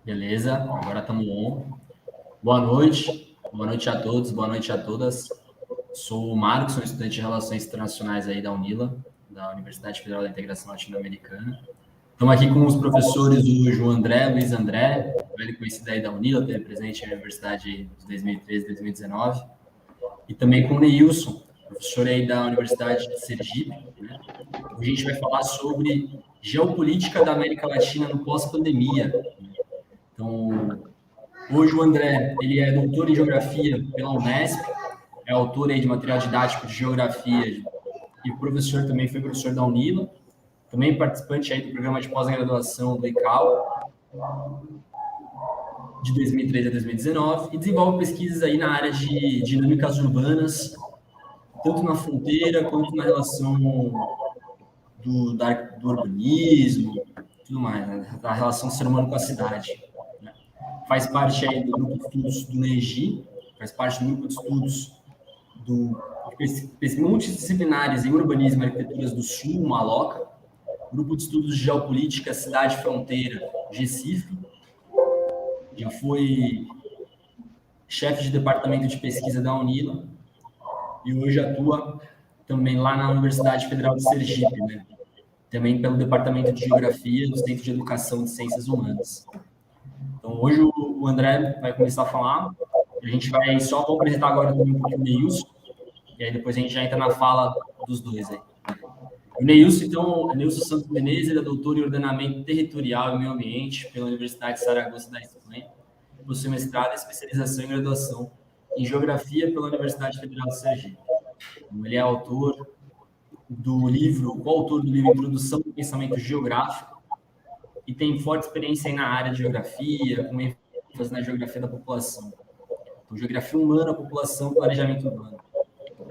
Beleza, agora estamos on. Boa noite a todos, boa noite a todas. Sou o Marcos, sou estudante de Relações Internacionais aí da UNILA, da Universidade Federal da Integração Latino-Americana. Estamos aqui com os professores hoje, o André, Luiz André, velho conhecido aí da UNILA, teve presente na Universidade de 2013, 2019, e também com o Neilson, professor aí da Universidade de Sergipe, né? Hoje a gente vai falar sobre geopolítica da América Latina no pós-pandemia. Então, hoje o André, ele é doutor em Geografia pela Unesp, é autor aí de material didático de Geografia e o professor também foi professor da Unila, também participante aí do programa de pós-graduação do ICAO, de 2013 a 2019, e desenvolve pesquisas aí na área de dinâmicas urbanas, tanto na fronteira quanto na relação do urbanismo, tudo mais, né? Da relação do ser humano com a cidade. Né? Faz parte aí do grupo de estudos do NEGI, faz parte do grupo de estudos multidisciplinares em urbanismo e arquiteturas do Sul, MALOCA, grupo de estudos de geopolítica, cidade fronteira, GECIF, já foi chefe de departamento de pesquisa da Unila e hoje atua também lá na Universidade Federal de Sergipe, né? Também pelo departamento de geografia do Centro de Educação de Ciências Humanas. Então, hoje o André vai começar a falar, a gente vai só vou apresentar agora também um pouquinho o Neilson, e aí depois a gente já entra na fala dos dois aí. O Neilson, então, é Neilson Santos Menezes, ele é doutor em ordenamento territorial e meio ambiente pela Universidade de Saragoça da Espanha, possui mestrado, especialização e graduação em geografia pela Universidade Federal de Sergipe. Ele é autor do livro, coautor do livro Introdução ao Pensamento Geográfico e tem forte experiência na área de geografia, com ênfase na geografia da população. Então, geografia humana, população, planejamento urbano.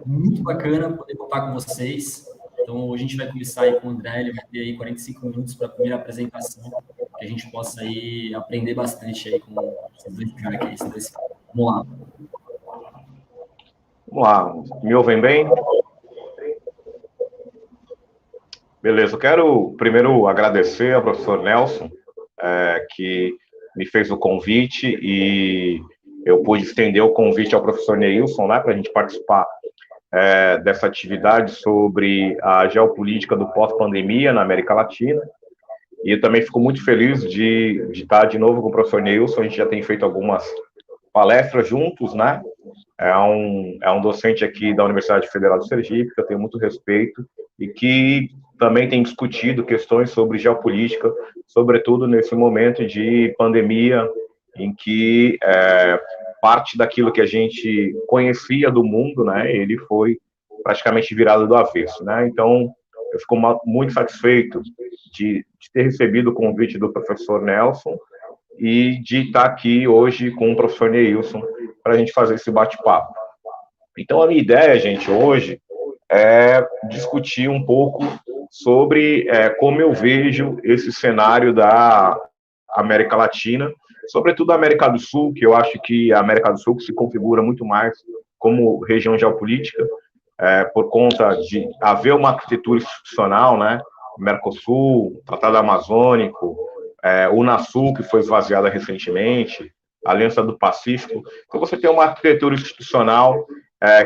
Muito bacana poder contar com vocês. Então, a gente vai começar aí com o André, ele vai ter aí 45 minutos para a primeira apresentação, que a gente possa aí aprender bastante aí com esses dois caras. Vamos lá. Vamos lá, me ouvem bem? Beleza, eu quero primeiro agradecer ao professor Nelson, que me fez o convite e eu pude estender o convite ao professor Neilson, né, para a gente participar dessa atividade sobre a geopolítica do pós-pandemia na América Latina. E eu também fico muito feliz de estar de novo com o professor Neilson, a gente já tem feito algumas palestras juntos, né? É um docente aqui da Universidade Federal de Sergipe, que eu tenho muito respeito, e que também tem discutido questões sobre geopolítica, sobretudo nesse momento de pandemia, em que parte daquilo que a gente conhecia do mundo, né, ele foi praticamente virado do avesso, né? Então, eu fico muito satisfeito de ter recebido o convite do professor Nelson e de estar aqui hoje com o professor Neilson para a gente fazer esse bate-papo. Então, a minha ideia, gente, hoje é discutir um pouco sobre como eu vejo esse cenário da América Latina, sobretudo a América do Sul, que eu acho que a América do Sul se configura muito mais como região geopolítica, por conta de haver uma arquitetura institucional, né? Mercosul, Tratado Amazônico, Unasul, que foi esvaziada recentemente, Aliança do Pacífico. Então, você tem uma arquitetura institucional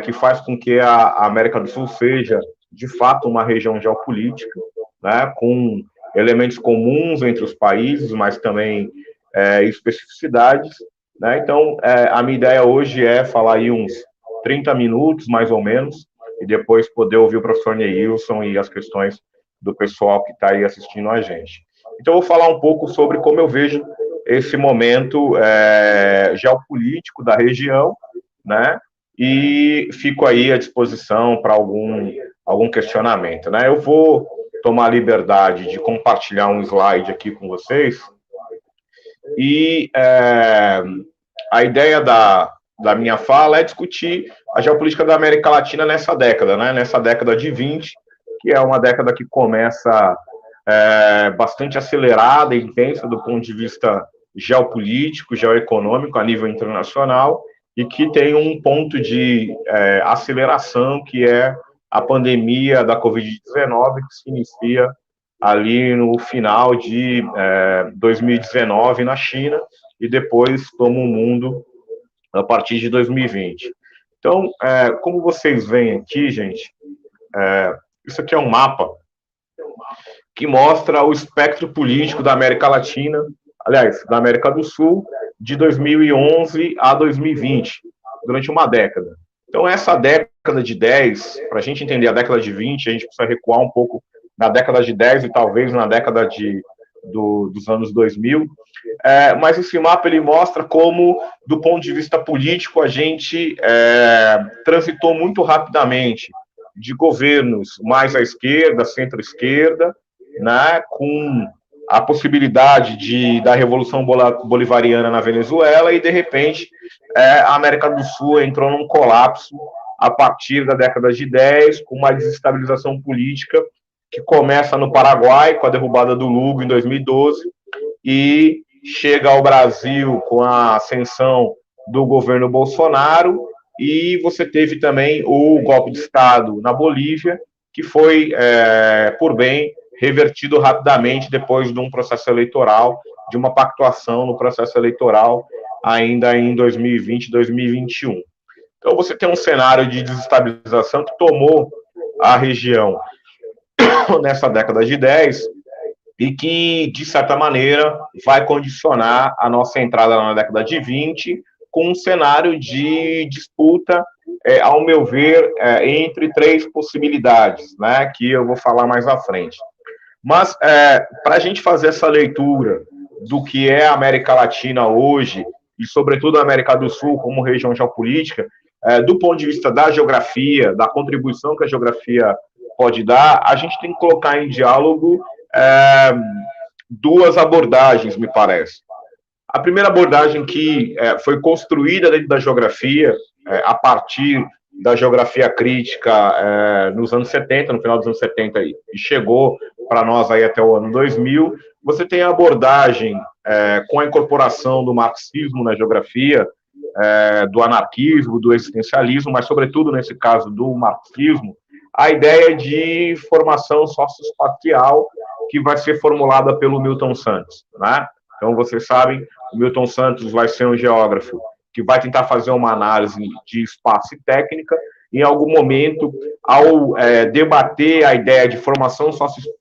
que faz com que a América do Sul seja, de fato, uma região geopolítica, né, com elementos comuns entre os países, mas também especificidades. Né? Então, a minha ideia hoje é falar aí uns 30 minutos, mais ou menos, e depois poder ouvir o professor Neilson e as questões do pessoal que está aí assistindo a gente. Então, eu vou falar um pouco sobre como eu vejo esse momento geopolítico da região, né? E fico aí à disposição para algum questionamento, né? Eu vou tomar a liberdade de compartilhar um slide aqui com vocês e a ideia da minha fala é discutir a geopolítica da América Latina nessa década, né? Nessa década de 20, que é uma década que começa bastante acelerada e intensa do ponto de vista geopolítico, geoeconômico a nível internacional, e que tem um ponto de aceleração, que é a pandemia da Covid-19, que se inicia ali no final de 2019 na China, e depois toma o mundo a partir de 2020. Então, como vocês veem aqui, gente, isso aqui é um mapa que mostra o espectro político da América Latina, aliás, da América do Sul, de 2011 a 2020, durante uma década. Então, essa década de 10, para a gente entender a década de 20, a gente precisa recuar um pouco na década de 10 e talvez na década dos anos 2000. Mas esse mapa ele mostra como, do ponto de vista político, a gente transitou muito rapidamente de governos mais à esquerda, centro-esquerda, né, com a possibilidade da Revolução Bolivariana na Venezuela, e, de repente, a América do Sul entrou num colapso a partir da década de 10, com uma desestabilização política que começa no Paraguai, com a derrubada do Lugo em 2012, e chega ao Brasil com a ascensão do governo Bolsonaro, e você teve também o golpe de Estado na Bolívia, que foi, por bem, revertido rapidamente depois de um processo eleitoral, de uma pactuação no processo eleitoral, ainda em 2020 e 2021. Então, você tem um cenário de desestabilização que tomou a região nessa década de 10 e que, de certa maneira, vai condicionar a nossa entrada na década de 20 com um cenário de disputa, ao meu ver, entre três possibilidades, né, que eu vou falar mais à frente. Mas, para a gente fazer essa leitura do que é a América Latina hoje, e, sobretudo, a América do Sul como região geopolítica, do ponto de vista da geografia, da contribuição que a geografia pode dar, a gente tem que colocar em diálogo duas abordagens, me parece. A primeira abordagem que foi construída dentro da geografia, a partir da geografia crítica nos anos 70, no final dos anos 70, e chegou para nós aí até o ano 2000, você tem a abordagem com a incorporação do marxismo na geografia, do anarquismo, do existencialismo, mas, sobretudo, nesse caso do marxismo, a ideia de formação socioespacial que vai ser formulada pelo Milton Santos, né? Então, vocês sabem, o Milton Santos vai ser um geógrafo que vai tentar fazer uma análise de espaço e técnica. Em algum momento, ao debater a ideia de formação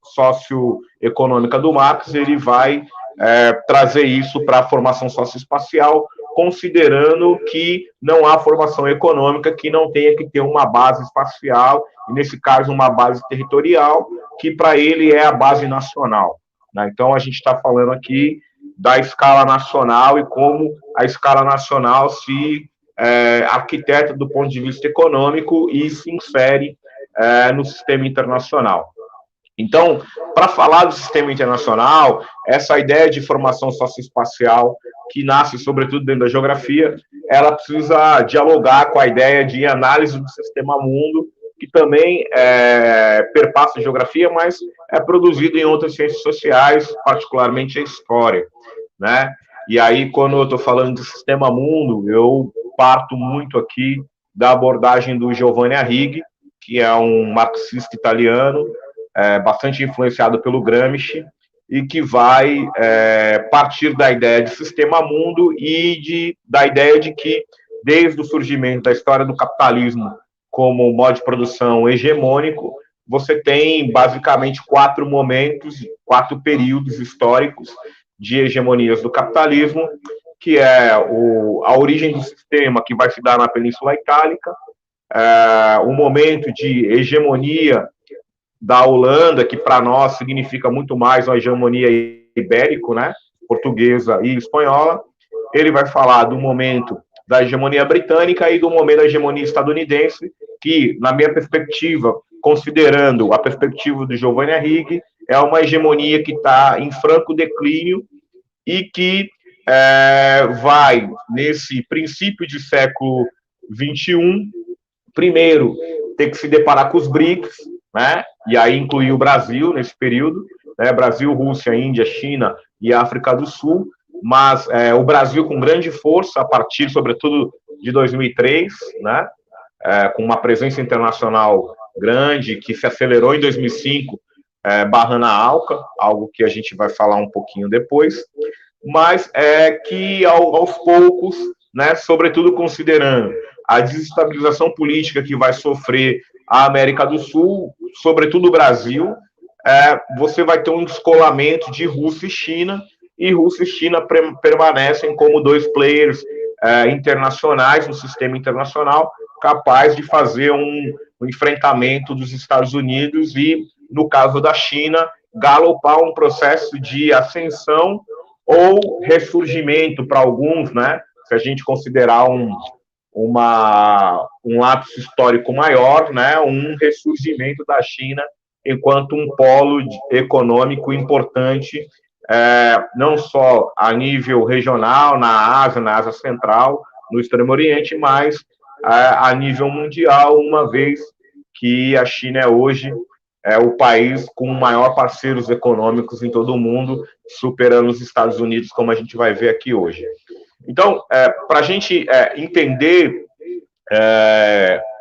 socioeconômica do Marx, ele vai trazer isso para a formação socioespacial, considerando que não há formação econômica que não tenha que ter uma base espacial, e, nesse caso, uma base territorial, que para ele é a base nacional, né? Então, a gente está falando aqui da escala nacional e como a escala nacional se arquiteta do ponto de vista econômico e se insere no sistema internacional. Então, para falar do sistema internacional, essa ideia de formação socioespacial, que nasce sobretudo dentro da geografia, ela precisa dialogar com a ideia de análise do sistema mundo, que também perpassa a geografia, mas é produzido em outras ciências sociais, particularmente a história, né? E aí, quando eu estou falando de sistema mundo, eu parto muito aqui da abordagem do Giovanni Arrighi, que é um marxista italiano, bastante influenciado pelo Gramsci, e que vai partir da ideia de sistema mundo e da ideia de que, desde o surgimento da história do capitalismo como modo de produção hegemônico, você tem basicamente 4 momentos, 4 períodos históricos de hegemonias do capitalismo, que é a origem do sistema, que vai se dar na Península Itálica, o momento de hegemonia da Holanda, que para nós significa muito mais uma hegemonia ibérico, né, portuguesa e espanhola. Ele vai falar do momento da hegemonia britânica e do momento da hegemonia estadunidense, que, na minha perspectiva, considerando a perspectiva do Giovanni Arrighi, é uma hegemonia que está em franco declínio e que vai, nesse princípio de século XXI, primeiro ter que se deparar com os BRICS, né? E aí incluir o Brasil nesse período, né? Brasil, Rússia, Índia, China e África do Sul, mas o Brasil com grande força a partir, sobretudo, de 2003, né? Com uma presença internacional grande, que se acelerou em 2005 barrando a Alca, algo que a gente vai falar um pouquinho depois, mas que aos poucos, né, sobretudo considerando a desestabilização política que vai sofrer a América do Sul, sobretudo o Brasil, você vai ter um descolamento de Rússia e China permanecem como dois players internacionais no sistema internacional, capaz de fazer um enfrentamento dos Estados Unidos e, no caso da China, galopar um processo de ascensão ou ressurgimento para alguns, né? Se a gente considerar um lapso histórico maior, né? Um ressurgimento da China enquanto um polo econômico importante, não só a nível regional, na Ásia Central, no Extremo Oriente, mas a nível mundial, uma vez que a China é hoje o país com maior parceiros econômicos em todo o mundo, superando os Estados Unidos, como a gente vai ver aqui hoje. Então, para a gente entender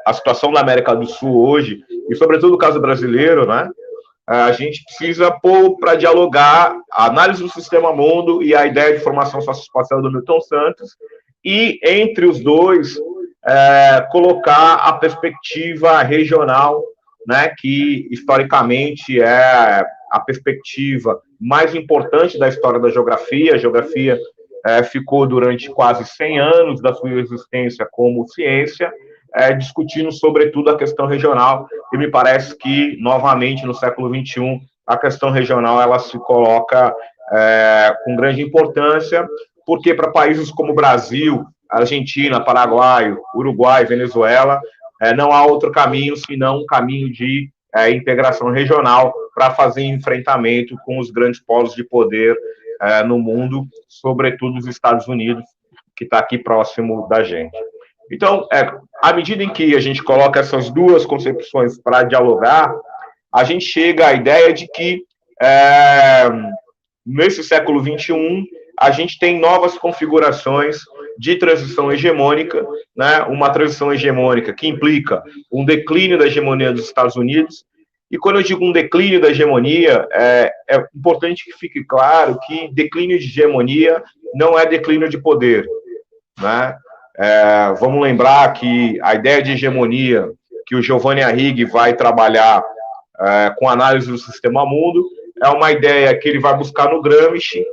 a situação da América do Sul hoje, e sobretudo o caso brasileiro, né, a gente precisa pôr para dialogar a análise do sistema mundo e a ideia de formação socioespacial do Milton Santos, e, entre os dois, colocar a perspectiva regional, né, que historicamente é a perspectiva mais importante da história da geografia. A geografia ficou durante quase 100 anos da sua existência como ciência, discutindo sobretudo a questão regional, e me parece que, novamente, no século XXI, a questão regional ela se coloca com grande importância, porque para países como Brasil, Argentina, Paraguai, Uruguai, Venezuela, não há outro caminho senão um caminho de integração regional para fazer enfrentamento com os grandes polos de poder no mundo, sobretudo os Estados Unidos, que está aqui próximo da gente. Então, à medida em que a gente coloca essas duas concepções para dialogar, a gente chega à ideia de que, nesse século XXI, a gente tem novas configurações de transição hegemônica, né? Uma transição hegemônica que implica um declínio da hegemonia dos Estados Unidos. E quando eu digo um declínio da hegemonia, é importante que fique claro que declínio de hegemonia não é declínio de poder, né? Vamos lembrar que a ideia de hegemonia que o Giovanni Arrighi vai trabalhar com análise do sistema mundo é uma ideia que ele vai buscar no Gramsci,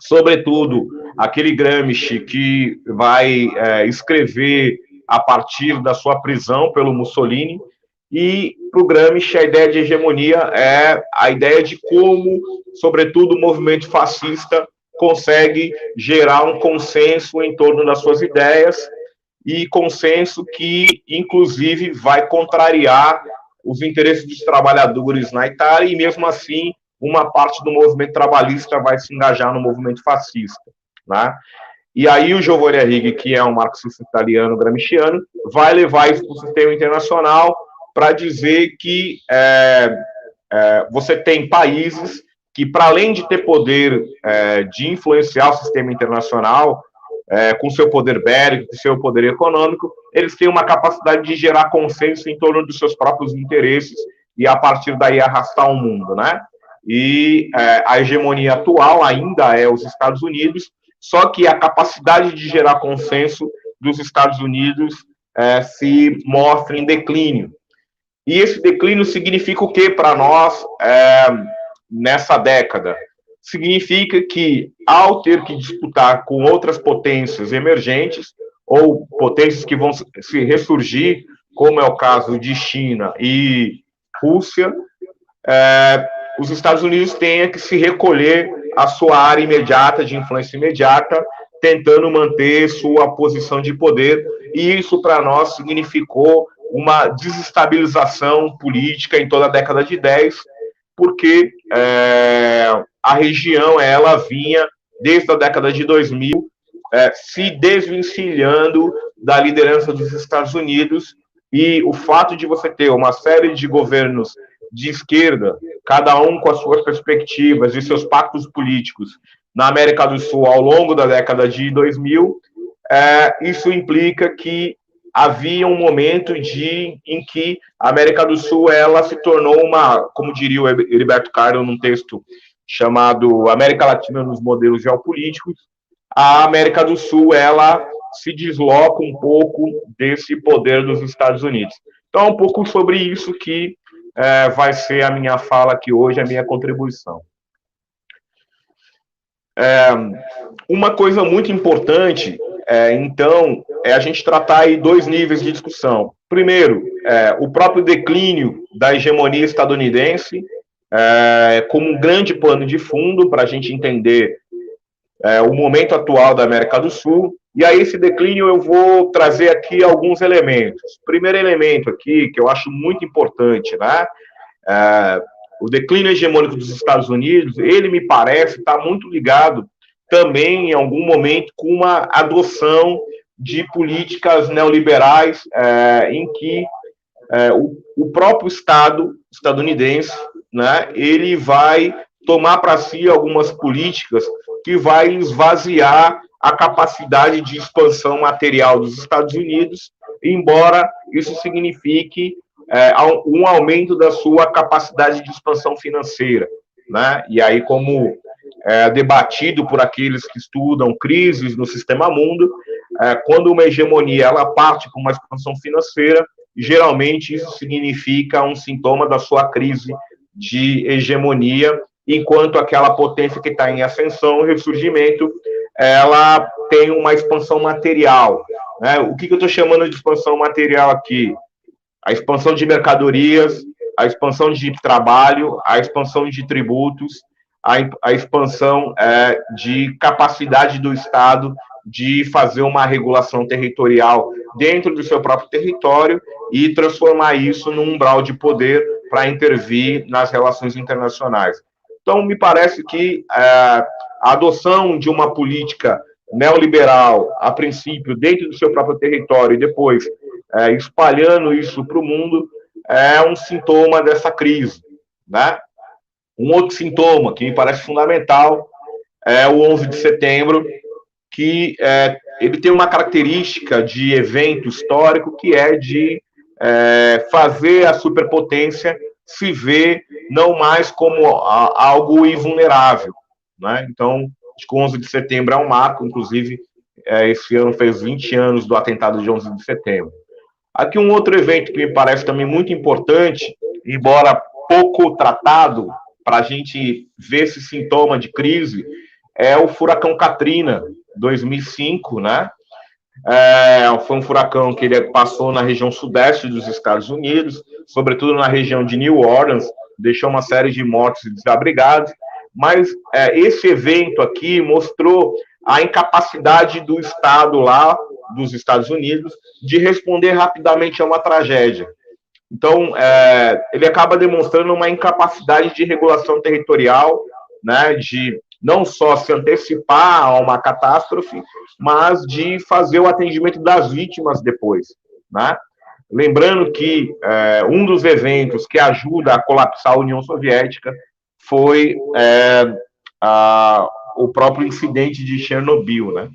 sobretudo aquele Gramsci que vai escrever a partir da sua prisão pelo Mussolini. E para o Gramsci a ideia de hegemonia é a ideia de como, sobretudo, o movimento fascista consegue gerar um consenso em torno das suas ideias, e consenso que, inclusive, vai contrariar os interesses dos trabalhadores na Itália, e mesmo assim uma parte do movimento trabalhista vai se engajar no movimento fascista, né? E aí o Giovanni Arrighi, que é um marxista italiano gramsciano, vai levar isso para o sistema internacional para dizer que você tem países que, para além de ter poder de influenciar o sistema internacional, com seu poder bélico, com seu poder econômico, eles têm uma capacidade de gerar consenso em torno dos seus próprios interesses e, a partir daí, arrastar o mundo, né? E a hegemonia atual ainda é os Estados Unidos, só que a capacidade de gerar consenso dos Estados Unidos se mostra em declínio. E esse declínio significa o que para nós nessa década? Significa que, ao ter que disputar com outras potências emergentes, ou potências que vão se ressurgir, como é o caso de China e Rússia, os Estados Unidos têm que se recolher à sua área imediata, de influência imediata, tentando manter sua posição de poder, e isso para nós significou uma desestabilização política em toda a década de 10, porque a região ela vinha, desde a década de 2000, se desvencilhando da liderança dos Estados Unidos, e o fato de você ter uma série de governos de esquerda, cada um com as suas perspectivas e seus pactos políticos na América do Sul ao longo da década de 2000, isso implica que havia um momento em que a América do Sul ela se tornou como diria o Heriberto Carlos num texto chamado América Latina nos Modelos Geopolíticos, a América do Sul ela se desloca um pouco desse poder dos Estados Unidos. Então, é um pouco sobre isso que vai ser a minha fala aqui hoje, a minha contribuição. Uma coisa muito importante, então, é a gente tratar aí dois níveis de discussão. Primeiro, o próprio declínio da hegemonia estadunidense, como um grande pano de fundo para a gente entender o momento atual da América do Sul. E aí, esse declínio, eu vou trazer aqui alguns elementos. Primeiro elemento aqui, que eu acho muito importante, né? O declínio hegemônico dos Estados Unidos, ele me parece estar muito ligado também, em algum momento, com uma adoção de políticas neoliberais em que o próprio Estado estadunidense, né, ele vai tomar para si algumas políticas que vai esvaziar a capacidade de expansão material dos Estados Unidos, embora isso signifique um aumento da sua capacidade de expansão financeira, né? E aí, como debatido por aqueles que estudam crises no sistema mundo, quando uma hegemonia ela parte para uma expansão financeira, geralmente isso significa um sintoma da sua crise de hegemonia, enquanto aquela potência que está em ascensão, ressurgimento, ela tem uma expansão material, né? O que eu estou chamando de expansão material aqui? A expansão de mercadorias, a expansão de trabalho, a expansão de tributos, a expansão de capacidade do Estado de fazer uma regulação territorial dentro do seu próprio território e transformar isso num umbral de poder para intervir nas relações internacionais. Então, me parece que a adoção de uma política neoliberal, a princípio, dentro do seu próprio território e depois espalhando isso para o mundo, é um sintoma dessa crise, né? Um outro sintoma que me parece fundamental é o 11 de setembro, que ele tem uma característica de evento histórico que é de fazer a superpotência se ver não mais como algo invulnerável, né? Então, acho que o 11 de setembro é um marco, inclusive, esse ano fez 20 anos do atentado de 11 de setembro. Aqui um outro evento que me parece também muito importante, embora pouco tratado, para a gente ver esse sintoma de crise, é o furacão Katrina, 2005, né? Foi um furacão que ele passou na região sudeste dos Estados Unidos, sobretudo na região de New Orleans, deixou uma série de mortos e desabrigados, mas esse evento aqui mostrou a incapacidade do Estado lá, dos Estados Unidos, de responder rapidamente a uma tragédia. Então, ele acaba demonstrando uma incapacidade de regulação territorial, né, de não só se antecipar a uma catástrofe, mas de fazer o atendimento das vítimas depois, né? Lembrando que um dos eventos que ajuda a colapsar a União Soviética foi o próprio incidente de Chernobyl, né?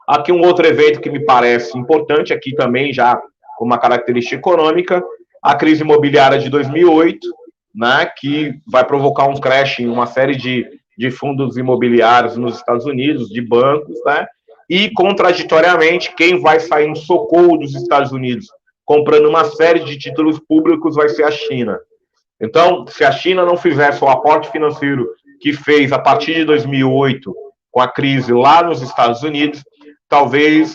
Aqui um outro evento que me parece importante, aqui também já com uma característica econômica, a crise imobiliária de 2008, né, que vai provocar um crash em uma série de fundos imobiliários nos Estados Unidos, de bancos, né, e, contraditoriamente, quem vai sair em socorro dos Estados Unidos comprando uma série de títulos públicos vai ser a China. Então, se a China não fizesse o aporte financeiro que fez a partir de 2008, com a crise lá nos Estados Unidos, talvez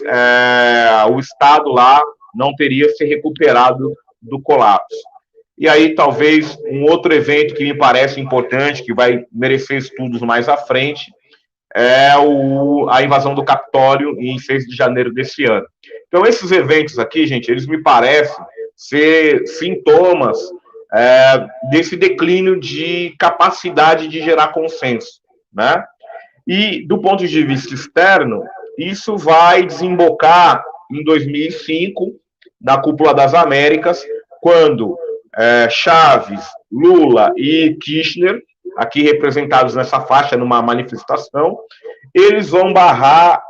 o Estado lá não teria se recuperado do colapso. E aí, talvez, um outro evento que me parece importante, que vai merecer estudos mais à frente, é a invasão do Capitólio em 6 de janeiro desse ano. Então, esses eventos aqui, gente, eles me parecem ser sintomas desse declínio de capacidade de gerar consenso, né? E, do ponto de vista externo, isso vai desembocar em 2005, na Cúpula das Américas, quando Chaves, Lula e Kirchner, aqui representados nessa faixa, numa manifestação, eles vão barrar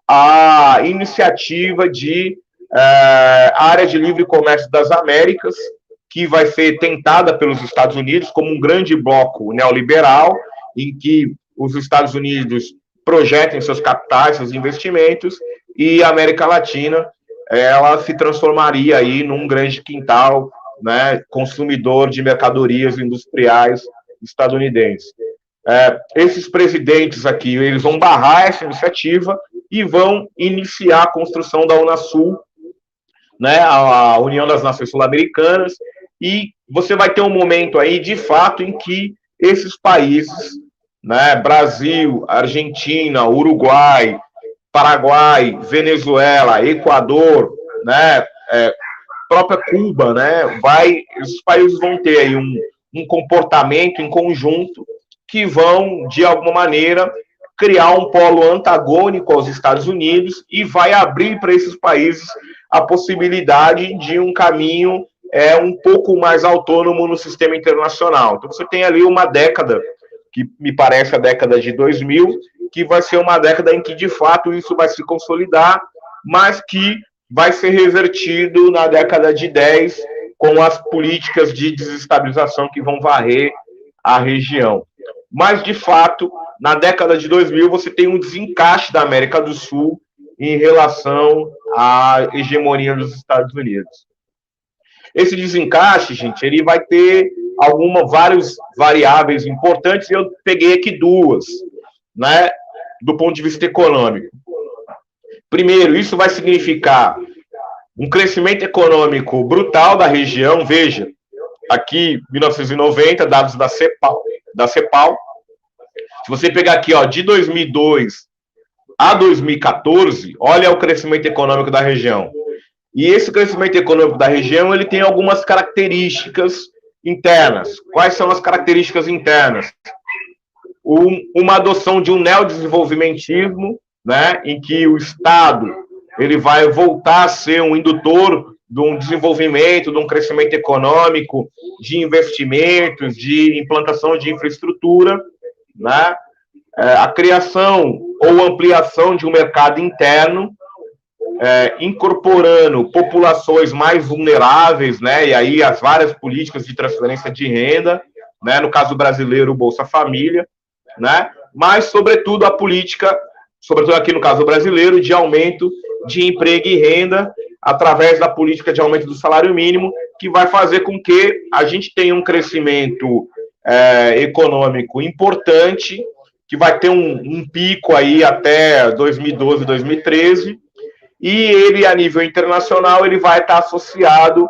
a iniciativa de a área de livre comércio das Américas, que vai ser tentada pelos Estados Unidos como um grande bloco neoliberal, em que os Estados Unidos projetem seus capitais, seus investimentos, e a América Latina, ela se transformaria aí num grande quintal, né, consumidor de mercadorias industriais estadunidenses. Esses presidentes aqui, eles vão barrar essa iniciativa e vão iniciar a construção da Unasul, né, a União das Nações Sul-Americanas, e você vai ter um momento aí, de fato, em que esses países, né, Brasil, Argentina, Uruguai, Paraguai, Venezuela, Equador, né, própria Cuba, né, esses países vão ter aí um comportamento em conjunto que vão, de alguma maneira, criar um polo antagônico aos Estados Unidos e vai abrir para esses países a possibilidade de um caminho um pouco mais autônomo no sistema internacional. Então, você tem ali uma década, que me parece a década de 2000, que vai ser uma década em que, de fato, isso vai se consolidar, mas que vai ser revertido na década de 10, com as políticas de desestabilização que vão varrer a região. Mas, de fato, na década de 2000, você tem um desencaixe da América do Sul em relação à hegemonia dos Estados Unidos. Esse desencaixe, gente, ele vai ter várias variáveis importantes, e eu peguei aqui duas, né, do ponto de vista econômico. Primeiro, isso vai significar um crescimento econômico brutal da região. Veja, aqui, 1990, dados da CEPAL. Se você pegar aqui, ó, de 2002 a 2014, olha o crescimento econômico da região. E esse crescimento econômico da região, ele tem algumas características internas. Quais são as características internas? Uma adoção de um neodesenvolvimentismo, né, em que o Estado ele vai voltar a ser um indutor de um desenvolvimento, de um crescimento econômico, de investimentos, de implantação de infraestrutura, né, a criação ou ampliação de um mercado interno, incorporando populações mais vulneráveis, né, e aí as várias políticas de transferência de renda, né, no caso brasileiro, o Bolsa Família, né, mas, sobretudo, a política, sobretudo aqui no caso brasileiro, de aumento de emprego e renda através da política de aumento do salário mínimo, que vai fazer com que a gente tenha um crescimento econômico importante, que vai ter um pico aí até 2012, 2013, e ele, a nível internacional, ele vai estar associado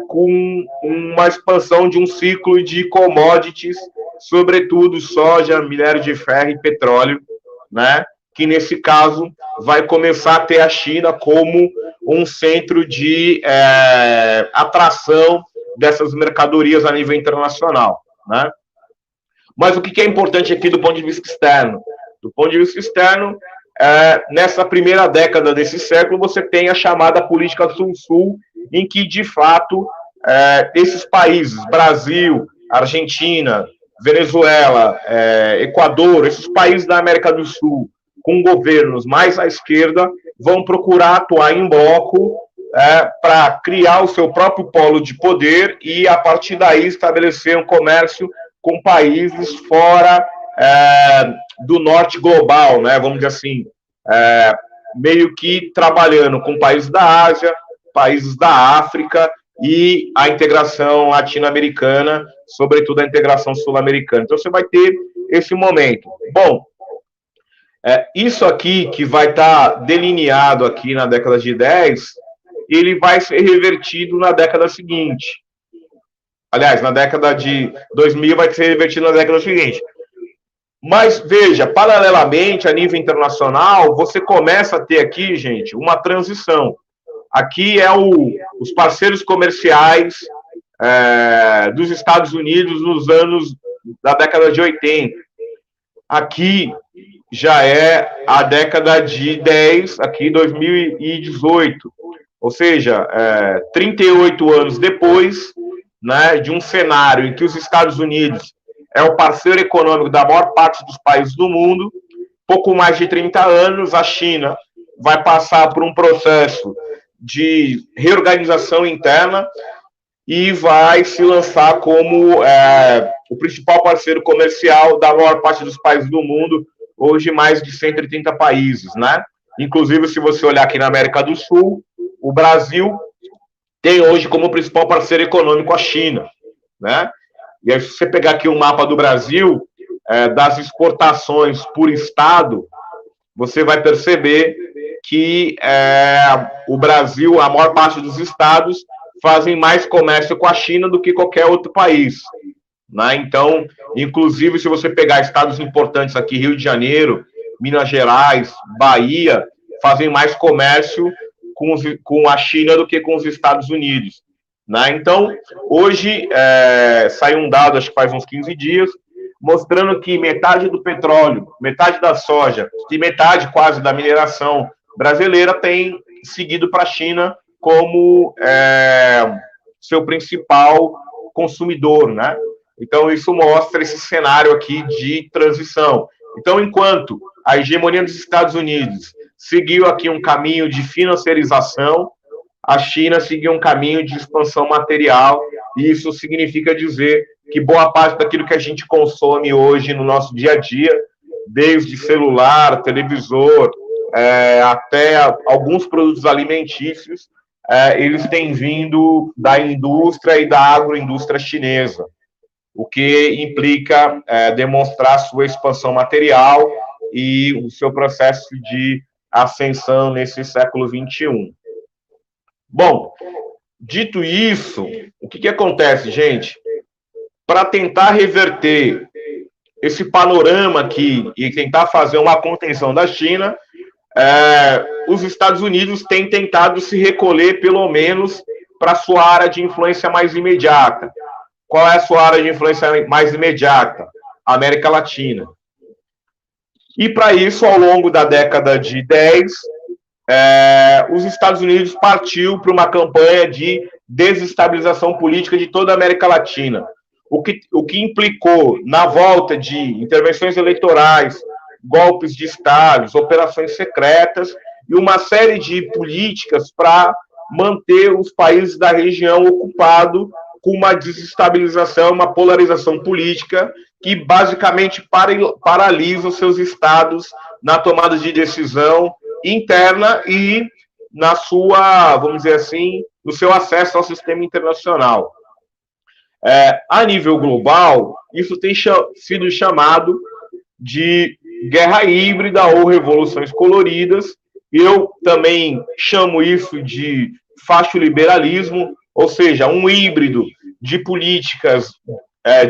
com uma expansão de um ciclo de commodities, sobretudo soja, minério de ferro e petróleo, né, que nesse caso vai começar a ter a China como um centro de atração dessas mercadorias a nível internacional, né? Mas o que é importante aqui do ponto de vista externo? Do ponto de vista externo, nessa primeira década desse século, você tem a chamada política Sul-Sul, em que, de fato, esses países, Brasil, Argentina, Venezuela, Equador, esses países da América do Sul, com governos mais à esquerda, vão procurar atuar em bloco para criar o seu próprio polo de poder e, a partir daí, estabelecer um comércio com países fora do norte global, né, vamos dizer assim, meio que trabalhando com países da Ásia, países da África e a integração latino-americana, sobretudo a integração sul-americana. Então, você vai ter esse momento. Bom, isso aqui que vai estar delineado aqui na década de 10, ele vai ser revertido na década seguinte. Aliás, na década de 2000 vai ser revertido na década seguinte. Mas, veja, paralelamente, a nível internacional, você começa a ter aqui, gente, uma transição. Aqui os parceiros comerciais dos Estados Unidos nos anos da década de 80. Aqui já é a década de 10, aqui 2018. Ou seja, 38 anos depois, né, de um cenário em que os Estados Unidos é o parceiro econômico da maior parte dos países do mundo, pouco mais de 30 anos, a China vai passar por um processo de reorganização interna e vai se lançar como o principal parceiro comercial da maior parte dos países do mundo, hoje mais de 130 países, né? Inclusive, se você olhar aqui na América do Sul, o Brasil tem hoje como principal parceiro econômico a China, né? E aí, se você pegar aqui o mapa do Brasil, das exportações por estado, você vai perceber que o Brasil, a maior parte dos estados, fazem mais comércio com a China do que qualquer outro país, né? Então, inclusive, se você pegar estados importantes aqui, Rio de Janeiro, Minas Gerais, Bahia, fazem mais comércio com a China do que com os Estados Unidos, né? Então, hoje, saiu um dado, acho que faz uns 15 dias, mostrando que metade do petróleo, metade da soja e metade quase da mineração brasileira tem seguido para a China como seu principal consumidor, né? Então, isso mostra esse cenário aqui de transição. Então, enquanto a hegemonia dos Estados Unidos seguiu aqui um caminho de financiarização, a China seguiu um caminho de expansão material, e isso significa dizer que boa parte daquilo que a gente consome hoje no nosso dia a dia, desde celular, televisor, até alguns produtos alimentícios, eles têm vindo da indústria e da agroindústria chinesa, o que implica demonstrar sua expansão material e o seu processo de ascensão nesse século XXI. Bom, dito isso, o que acontece, gente? Para tentar reverter esse panorama aqui e tentar fazer uma contenção da China, os Estados Unidos têm tentado se recolher, pelo menos, para a sua área de influência mais imediata. Qual é a sua área de influência mais imediata? A América Latina. E, para isso, ao longo da década de 10, os Estados Unidos partiu para uma campanha de desestabilização política de toda a América Latina, o que implicou na volta de intervenções eleitorais, golpes de estados, operações secretas e uma série de políticas para manter os países da região ocupados com uma desestabilização, uma polarização política que basicamente paralisa os seus estados na tomada de decisão interna e na sua, vamos dizer assim, no seu acesso ao sistema internacional. A nível global, isso tem sido chamado de guerra híbrida ou revoluções coloridas. Eu também chamo isso de facho-liberalismo, ou seja, um híbrido de políticas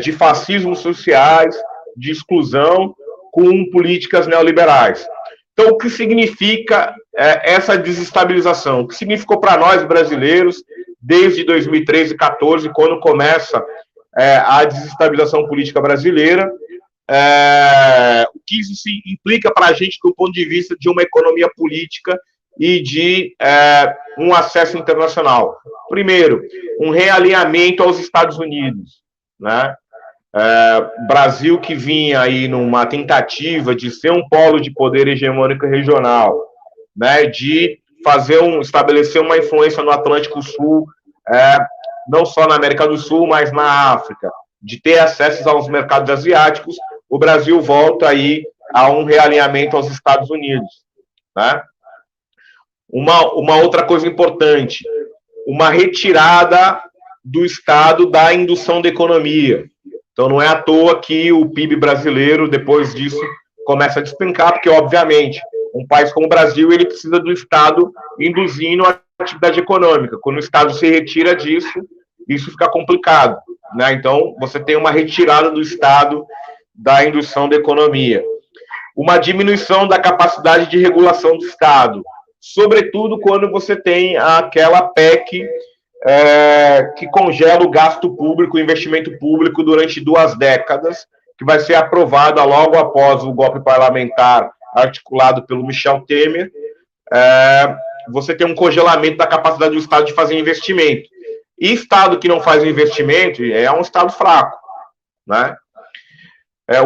de fascismo sociais, de exclusão, com políticas neoliberais. Então, o que significa essa desestabilização? O que significou para nós, brasileiros, desde 2013 e 2014, quando começa a desestabilização política brasileira, o que isso implica para a gente do ponto de vista de uma economia política e de um acesso internacional? Primeiro, um realinhamento aos Estados Unidos, né? Brasil que vinha aí numa tentativa de ser um polo de poder hegemônico regional, né? De estabelecer uma influência no Atlântico Sul, não só na América do Sul, mas na África, de ter acesso aos mercados asiáticos. O Brasil volta aí a um realinhamento aos Estados Unidos, né? Uma outra coisa importante, uma retirada do Estado da indução da economia. Então, não é à toa que o PIB brasileiro, depois disso, começa a despencar, porque, obviamente, um país como o Brasil, ele precisa do Estado induzindo a atividade econômica. Quando o Estado se retira disso, isso fica complicado, né? Então, você tem uma retirada do Estado da indução da economia. Uma diminuição da capacidade de regulação do Estado, sobretudo quando você tem aquela PEC que congela o gasto público, o investimento público durante 2 décadas, que vai ser aprovada logo após o golpe parlamentar articulado pelo Michel Temer. Você tem um congelamento da capacidade do Estado de fazer investimento. E Estado que não faz investimento é um Estado fraco, né?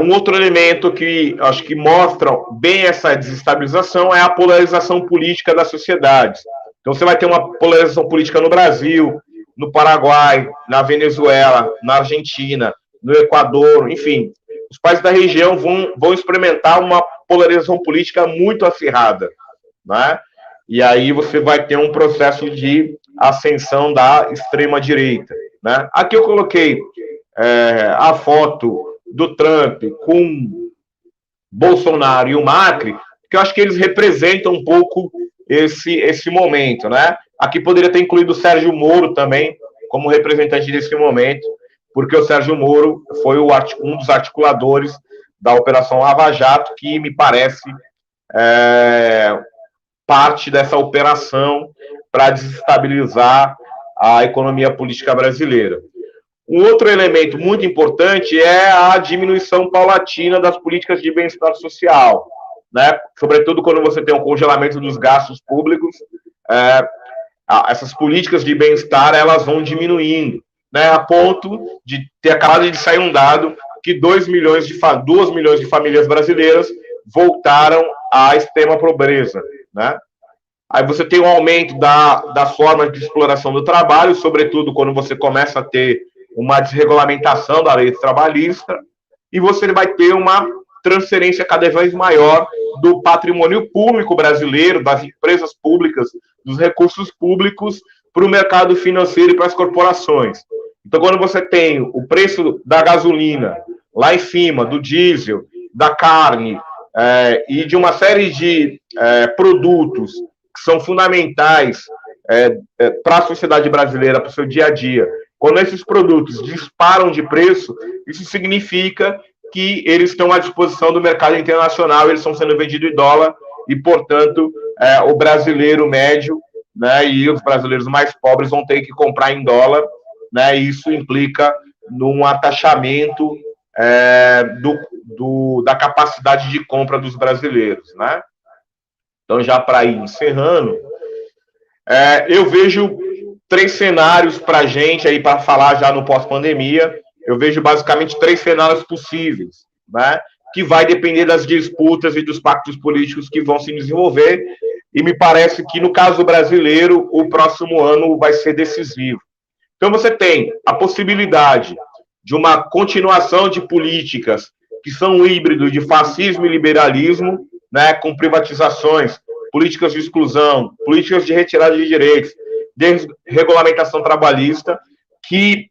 Um outro elemento que acho que mostra bem essa desestabilização é a polarização política das sociedades. Então você vai ter uma polarização política no Brasil, no Paraguai, na Venezuela, na Argentina, no Equador, enfim. Os países da região vão experimentar uma polarização política muito acirrada, né? E aí você vai ter um processo de ascensão da extrema-direita, né? Aqui eu coloquei a foto do Trump com Bolsonaro e o Macri, porque eu acho que eles representam um pouco esse momento, né? Aqui poderia ter incluído o Sérgio Moro também, como representante desse momento, porque o Sérgio Moro foi um dos articuladores da Operação Lava Jato, que me parece parte dessa operação para desestabilizar a economia política brasileira. Um outro elemento muito importante é a diminuição paulatina das políticas de bem-estar social, né? Sobretudo quando você tem um congelamento dos gastos públicos, essas políticas de bem-estar elas vão diminuindo, né? A ponto de ter acabado de sair um dado que 2 milhões de famílias brasileiras voltaram à extrema pobreza, né? Aí você tem um aumento das formas de exploração do trabalho, sobretudo quando você começa a ter uma desregulamentação da lei trabalhista, e você vai ter uma transferência cada vez maior do patrimônio público brasileiro, das empresas públicas, dos recursos públicos para o mercado financeiro e para as corporações. Então, quando você tem o preço da gasolina lá em cima, do diesel, da carne e de uma série de produtos que são fundamentais para a sociedade brasileira, para o seu dia a dia, quando esses produtos disparam de preço, isso significa que eles estão à disposição do mercado internacional, eles estão sendo vendidos em dólar e, portanto, o brasileiro médio, né, e os brasileiros mais pobres vão ter que comprar em dólar, né, e isso implica num ataxamento da capacidade de compra dos brasileiros, né? Então, já para ir encerrando, eu vejo 3 cenários para a gente, aí para falar já no pós-pandemia. Eu vejo basicamente 3 cenários possíveis, né? Que vai depender das disputas e dos pactos políticos que vão se desenvolver, e me parece que, no caso brasileiro, o próximo ano vai ser decisivo. Então, você tem a possibilidade de uma continuação de políticas que são um híbrido de fascismo e liberalismo, né, com privatizações, políticas de exclusão, políticas de retirada de direitos, desregulamentação trabalhista, que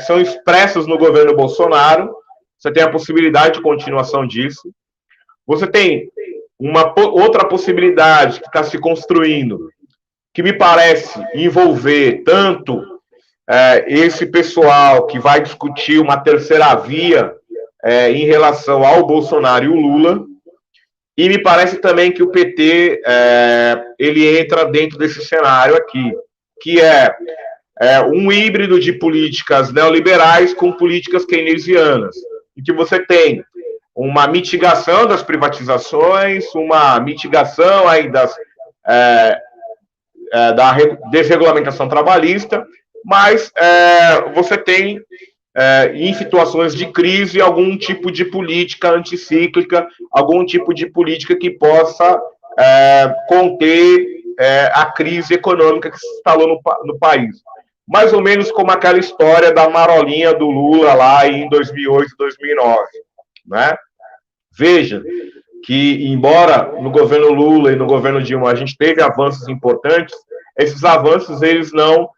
são expressas no governo Bolsonaro. Você tem a possibilidade de continuação disso. Você tem uma outra possibilidade que está se construindo, que me parece envolver tanto esse pessoal que vai discutir uma terceira via em relação ao Bolsonaro e o Lula, e me parece também que o PT ele entra dentro desse cenário aqui, que é um híbrido de políticas neoliberais com políticas keynesianas, em que você tem uma mitigação das privatizações, uma mitigação aí da desregulamentação trabalhista, mas você tem, em situações de crise, algum tipo de política anticíclica, algum tipo de política que possa conter a crise econômica que se instalou no país. Mais ou menos como aquela história da marolinha do Lula lá em 2008, 2009, né? Veja que, embora no governo Lula e no governo Dilma a gente teve avanços importantes, esses avanços eles não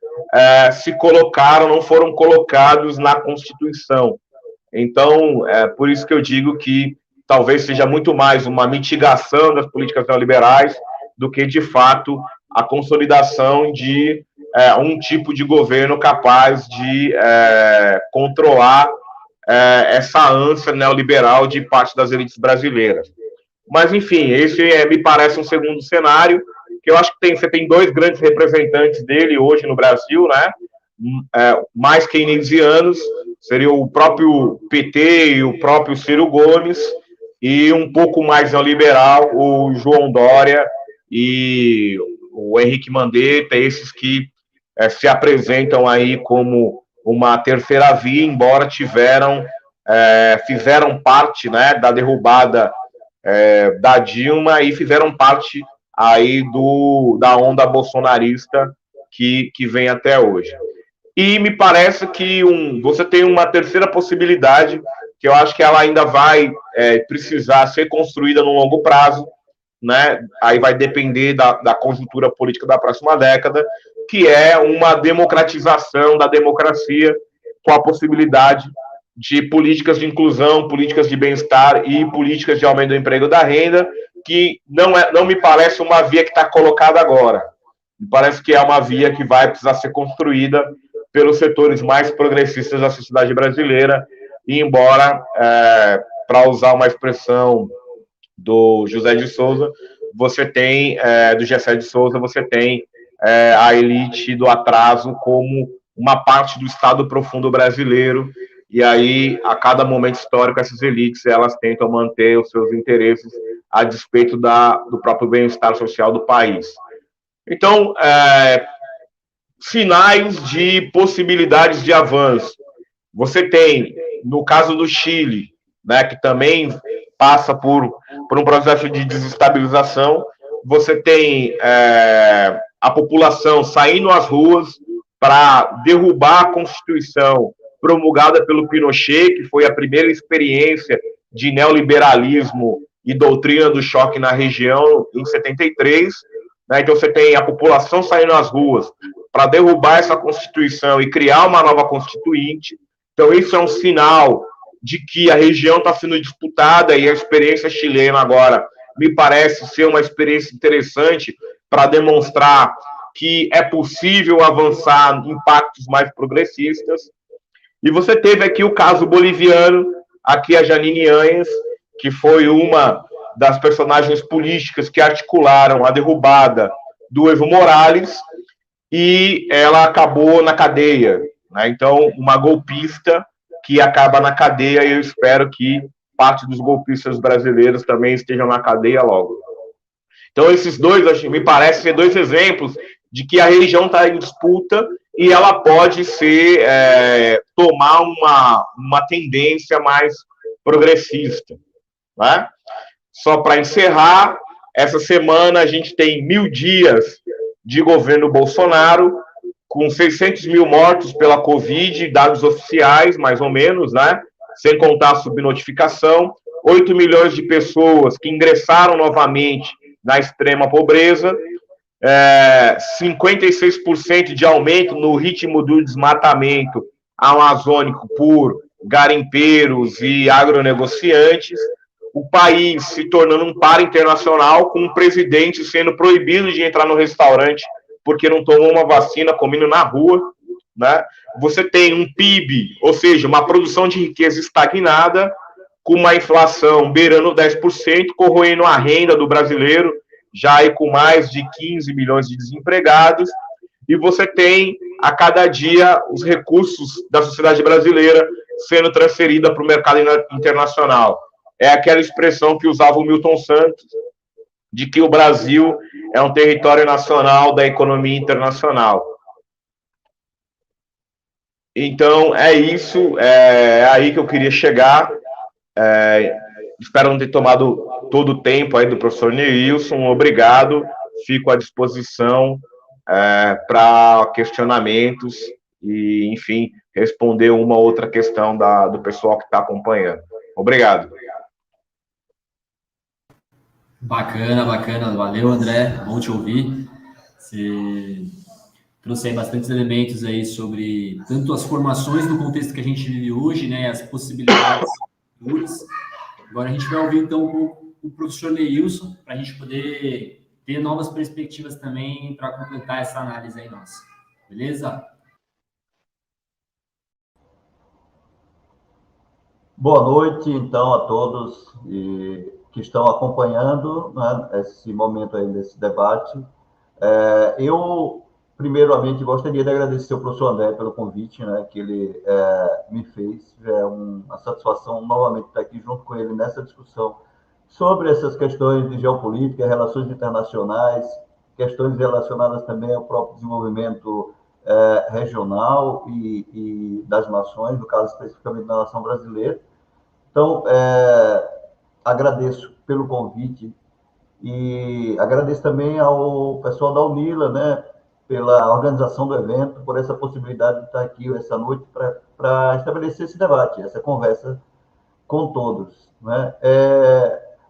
não foram colocados na Constituição. Então, por isso que eu digo que talvez seja muito mais uma mitigação das políticas neoliberais do que, de fato, a consolidação de um tipo de governo capaz de controlar essa ânsia neoliberal de parte das elites brasileiras. Mas, enfim, esse me parece um segundo cenário, que eu acho que você tem 2 grandes representantes dele hoje no Brasil, né? Mais keynesianos, seria o próprio PT e o próprio Ciro Gomes, e um pouco mais neoliberal, o João Dória e o Henrique Mandetta, esses que se apresentam aí como uma terceira via, embora fizeram parte, né, da derrubada da Dilma e fizeram parte aí da onda bolsonarista que vem até hoje. E me parece que você tem uma terceira possibilidade, que eu acho que ela ainda vai precisar ser construída no longo prazo, né? Aí vai depender da conjuntura política da próxima década, que é uma democratização da democracia, com a possibilidade de políticas de inclusão, políticas de bem-estar e políticas de aumento do emprego e da renda, que não me parece uma via que está colocada agora. Me parece que é uma via que vai precisar ser construída pelos setores mais progressistas da sociedade brasileira, e embora, para usar uma expressão do José de Souza, você tem, do Gessé de Souza, você tem a elite do atraso como uma parte do Estado profundo brasileiro, e aí, a cada momento histórico, essas elites, elas tentam manter os seus interesses a despeito do próprio bem-estar social do país. Então, sinais de possibilidades de avanço. Você tem, no caso do Chile, né, que também passa por um processo de desestabilização, você tem a população saindo às ruas para derrubar a Constituição promulgada pelo Pinochet, que foi a primeira experiência de neoliberalismo e doutrina do choque na região em 73. Né? Então você tem a população saindo às ruas para derrubar essa Constituição e criar uma nova Constituinte. Então isso é um sinal de que a região está sendo disputada, e a experiência chilena agora me parece ser uma experiência interessante para demonstrar que é possível avançar em pactos mais progressistas. E você teve aqui o caso boliviano, aqui a Janine Áñez, que foi uma das personagens políticas que articularam a derrubada do Evo Morales, e ela acabou na cadeia, né? Então, uma golpista que acaba na cadeia, e eu espero que parte dos golpistas brasileiros também estejam na cadeia logo. Então, esses dois, me parece ser dois exemplos de que a região está em disputa e ela pode tomar uma tendência mais progressista, né? Só para encerrar, essa semana a gente tem 1.000 dias de governo Bolsonaro, com 600 mil mortos pela Covid, dados oficiais, mais ou menos, né? Sem contar a subnotificação, 8 milhões de pessoas que ingressaram novamente na extrema pobreza, 56% de aumento no ritmo do desmatamento amazônico por garimpeiros e agronegociantes, o país se tornando um par internacional, com o presidente sendo proibido de entrar no restaurante porque não tomou uma vacina, comendo na rua, né? Você tem um PIB, ou seja, uma produção de riqueza estagnada, com uma inflação beirando 10%, corroendo a renda do brasileiro, já aí com mais de 15 milhões de desempregados, e você tem, a cada dia, os recursos da sociedade brasileira sendo transferida para o mercado internacional. É aquela expressão que usava o Milton Santos, de que o Brasil é um território nacional da economia internacional. Então, é isso, é aí que eu queria chegar. Espero não ter tomado todo o tempo aí do professor Neilson. Obrigado, fico à disposição para questionamentos e, enfim, responder uma ou outra questão do pessoal que está acompanhando. Obrigado. Bacana, bacana. Valeu, André. Bom te ouvir. Você trouxe aí bastantes elementos aí sobre tanto as formações do contexto que a gente vive hoje, né, as possibilidades futuras. Agora a gente vai ouvir, então, o professor Neilson, para a gente poder ter novas perspectivas também para completar essa análise aí nossa. Beleza? Boa noite, então, a todos que estão acompanhando, né, esse momento aí desse debate. Eu, primeiramente, gostaria de agradecer ao professor André pelo convite, né, que ele me fez. É uma satisfação novamente estar aqui junto com ele nessa discussão sobre essas questões de geopolítica, relações internacionais, questões relacionadas também ao próprio desenvolvimento regional e das nações, no caso especificamente da nação brasileira. Então, agradeço pelo convite E agradeço também ao pessoal da Unila, né, pela organização do evento, por essa possibilidade de estar aqui essa noite para estabelecer esse debate, essa conversa com todos, né?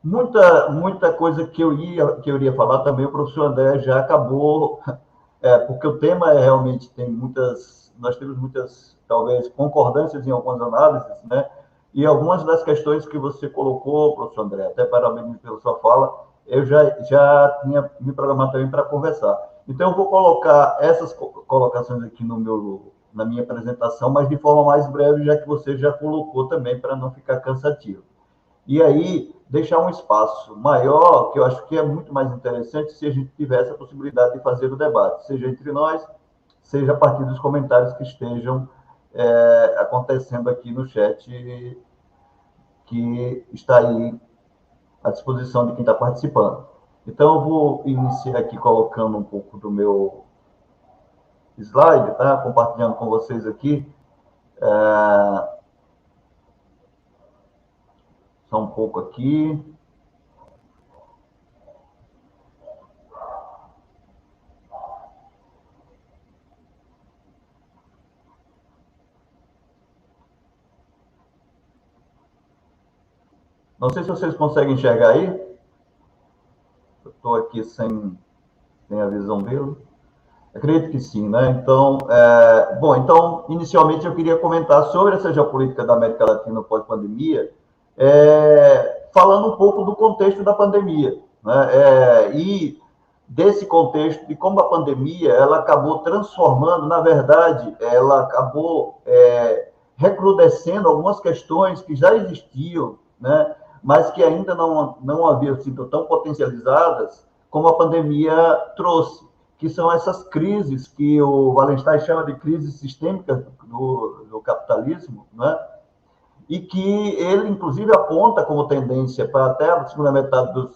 Muita coisa que eu iria falar também, o professor André já acabou, porque o tema realmente tem nós temos muitas, talvez, concordâncias em algumas análises, né? E algumas das questões que você colocou, professor André, até parabéns pela sua fala, eu já tinha me programado também para conversar. Então, eu vou colocar essas colocações aqui na minha apresentação, mas de forma mais breve, já que você já colocou também, para não ficar cansativo. E aí, deixar um espaço maior, que eu acho que é muito mais interessante se a gente tivesse a possibilidade de fazer o debate, seja entre nós, seja a partir dos comentários que estejam acontecendo aqui no chat, que está aí à disposição de quem está participando. Então, eu vou iniciar aqui colocando um pouco do meu slide, tá? Compartilhando com vocês aqui. Só um pouco aqui. Não sei se vocês conseguem enxergar aí. Eu estou aqui sem a visão dele. Acredito que sim, né? Então, então, inicialmente eu queria comentar sobre essa geopolítica da América Latina pós-pandemia, falando um pouco do contexto da pandemia, né? E desse contexto de como a pandemia ela acabou transformando, na verdade, ela acabou recrudescendo algumas questões que já existiam, né? Mas que ainda não haviam sido tão potencializadas como a pandemia trouxe, que são essas crises que o Wallenstein chama de crises sistêmicas do capitalismo, né? E que ele, inclusive, aponta como tendência para até a segunda metade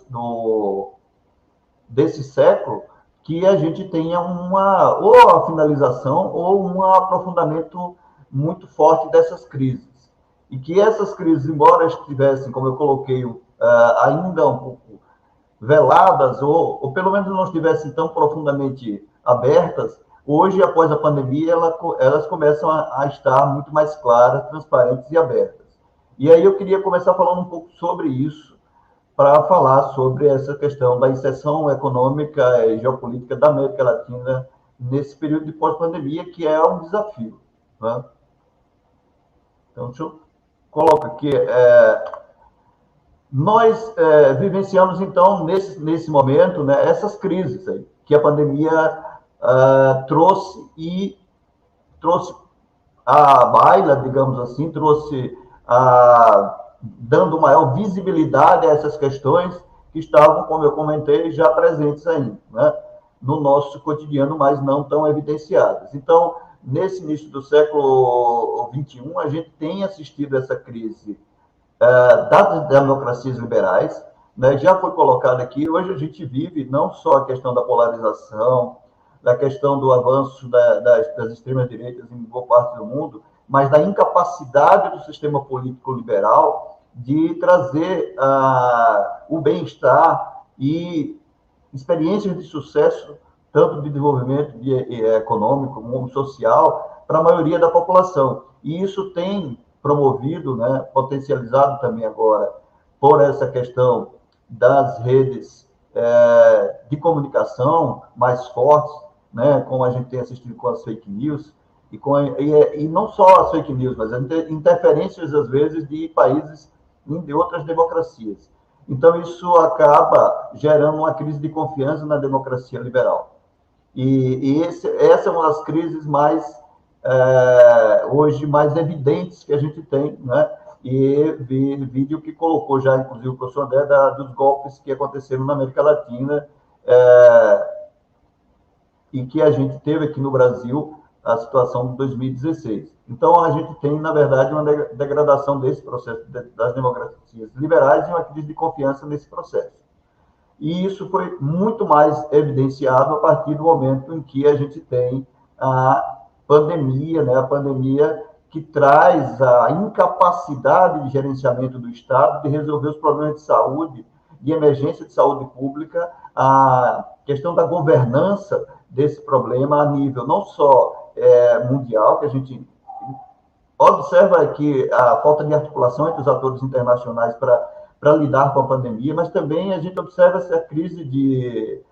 desse século, que a gente tenha ou a finalização ou um aprofundamento muito forte dessas crises. E que essas crises, embora estivessem, como eu coloquei, ainda um pouco veladas, ou pelo menos não estivessem tão profundamente abertas, hoje, após a pandemia, elas começam a estar muito mais claras, transparentes e abertas. E aí eu queria começar falando um pouco sobre isso, para falar sobre essa questão da inserção econômica e geopolítica da América Latina nesse período de pós-pandemia, que é um desafio, né? Então, deixa eu colocar aqui. Nós vivenciamos, então, nesse momento, né, essas crises aí, que a pandemia trouxe à baila, digamos assim, dando maior visibilidade a essas questões que estavam, como eu comentei, já presentes ainda, né, no nosso cotidiano, mas não tão evidenciadas. Então, nesse início do século XXI, a gente tem assistido essa crise das democracias liberais, né, já foi colocado aqui, hoje a gente vive não só a questão da polarização, da questão do avanço das extremas-direitas em boa parte do mundo, mas da incapacidade do sistema político liberal de trazer o bem-estar e experiências de sucesso, tanto de desenvolvimento econômico como social, para a maioria da população. E isso tem promovido, né, potencializado também agora por essa questão das redes de comunicação mais fortes, né, como a gente tem assistido com as fake news, e não só as fake news, mas interferências, às vezes, de países de outras democracias. Então, isso acaba gerando uma crise de confiança na democracia liberal. E essa é uma das crises hoje mais evidentes que a gente tem, né? E vídeo que colocou já, inclusive, o professor André, dos golpes que aconteceram na América Latina e que a gente teve aqui no Brasil, a situação de 2016. Então, a gente tem, na verdade, uma degradação desse processo das democracias liberais e uma crise de confiança nesse processo. E isso foi muito mais evidenciado a partir do momento em que a gente tem a pandemia, né? A pandemia que traz a incapacidade de gerenciamento do Estado de resolver os problemas de saúde de emergência de saúde pública, a questão da governança desse problema a nível não só mundial, que a gente observa que a falta de articulação entre os atores internacionais para lidar com a pandemia, mas também a gente observa essa crise de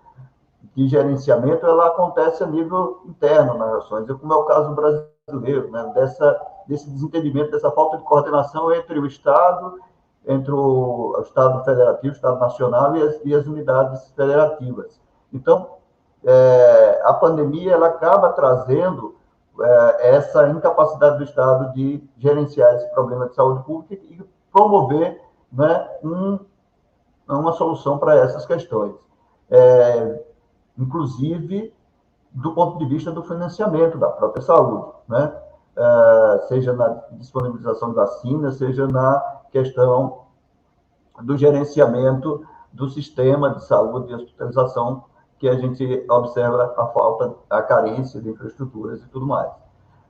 gerenciamento, ela acontece a nível interno nas nações, como é o caso brasileiro, né? Desse desentendimento, dessa falta de coordenação entre o Estado, entre o Estado federativo, o Estado nacional e as unidades federativas. Então, a pandemia ela acaba trazendo essa incapacidade do Estado de gerenciar esse problema de saúde pública e promover, né, uma solução para essas questões. Inclusive, do ponto de vista do financiamento da própria saúde, né? Seja na disponibilização de vacinas, seja na questão do gerenciamento do sistema de saúde e hospitalização, que a gente observa a falta, a carência de infraestruturas e tudo mais.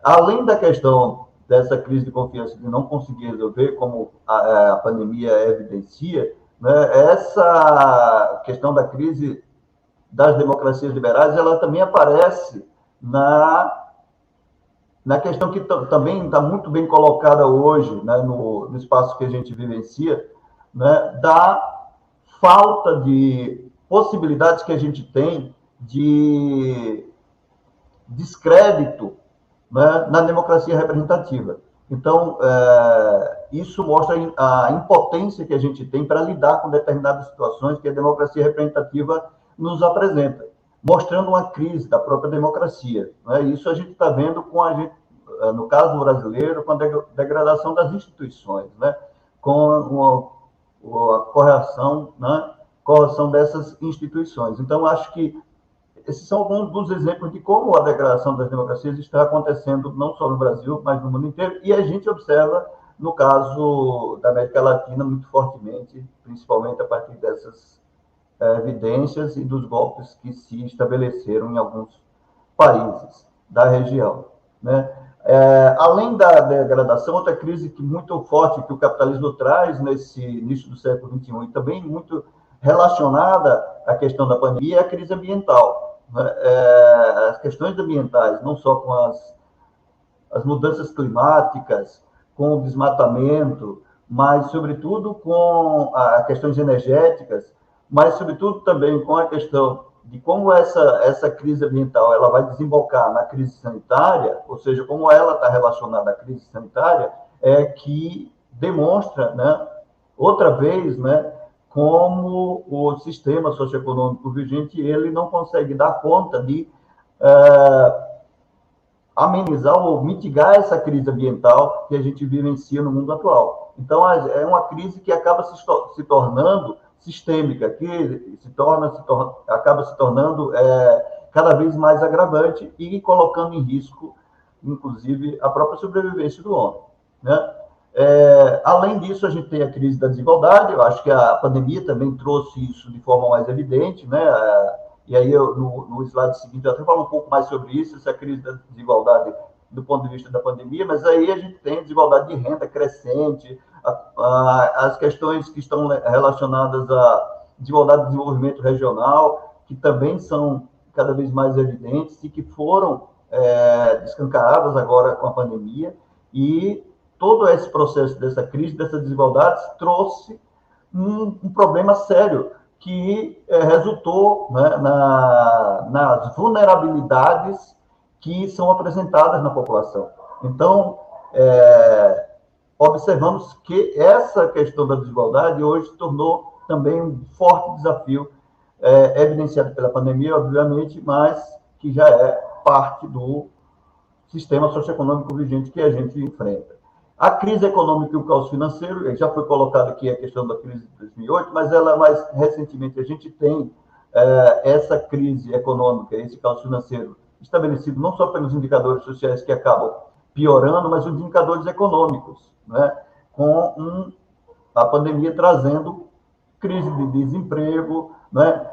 Além da questão dessa crise de confiança de não conseguir resolver, como a pandemia evidencia, né, essa questão da crise das democracias liberais, ela também aparece na questão que também está muito bem colocada hoje, né, no espaço que a gente vivencia, né, da falta de possibilidades que a gente tem de descrédito, né, na democracia representativa. Então, isso mostra a impotência que a gente tem para lidar com determinadas situações que a democracia representativa nos apresenta, mostrando uma crise da própria democracia, né? Isso a gente está vendo no caso brasileiro, com a degradação das instituições, né? Com a correção, né? Correção dessas instituições. Então, acho que esses são alguns dos exemplos de como a degradação das democracias está acontecendo não só no Brasil, mas no mundo inteiro, e a gente observa, no caso da América Latina, muito fortemente, principalmente a partir dessas evidências e dos golpes que se estabeleceram em alguns países da região, né? Além da degradação, outra crise muito forte que o capitalismo traz nesse início do século XXI e também muito relacionada à questão da pandemia é a crise ambiental, né? As questões ambientais, não só com as mudanças climáticas, com o desmatamento, mas, sobretudo, com as questões energéticas, mas, sobretudo, também com a questão de como essa crise ambiental ela vai desembocar na crise sanitária, ou seja, como ela está relacionada à crise sanitária, que demonstra, né, outra vez, né, como o sistema socioeconômico vigente ele não consegue dar conta de amenizar ou mitigar essa crise ambiental que a gente vivencia no mundo atual. Então, é uma crise que acaba se tornando sistêmica, que acaba se tornando cada vez mais agravante e colocando em risco, inclusive, a própria sobrevivência do homem, né? Além disso, a gente tem a crise da desigualdade. Eu acho que a pandemia também trouxe isso de forma mais evidente, né? E aí, no slide seguinte, eu até falo um pouco mais sobre isso, essa crise da desigualdade do ponto de vista da pandemia, mas aí a gente tem desigualdade de renda crescente, as questões que estão relacionadas à desigualdade de desenvolvimento regional, que também são cada vez mais evidentes e que foram descancaradas agora com a pandemia, e todo esse processo dessa crise, dessas desigualdades, trouxe um problema sério, que resultou, né, nas vulnerabilidades que são apresentadas na população. Então, observamos que essa questão da desigualdade hoje se tornou também um forte desafio, evidenciado pela pandemia, obviamente, mas que já é parte do sistema socioeconômico vigente que a gente enfrenta. A crise econômica e o caos financeiro, já foi colocado aqui a questão da crise de 2008, mas ela mais recentemente a gente tem essa crise econômica, esse caos financeiro estabelecido não só pelos indicadores sociais que acabam piorando, mas os indicadores econômicos, né? Com a pandemia trazendo crise de desemprego, né?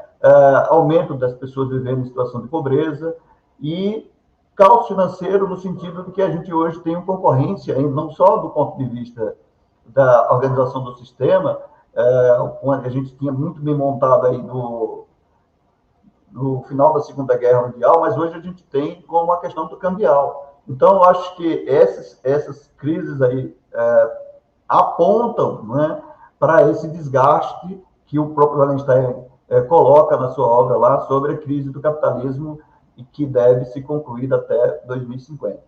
Aumento das pessoas vivendo em situação de pobreza e caos financeiro no sentido de que a gente hoje tem uma concorrência, não só do ponto de vista da organização do sistema, a gente tinha muito bem montado aí no final da Segunda Guerra Mundial, mas hoje a gente tem como a questão do cambial. Então, eu acho que essas crises aí apontam, né, para esse desgaste que o próprio Wallenstein coloca na sua obra lá sobre a crise do capitalismo e que deve se concluir até 2050.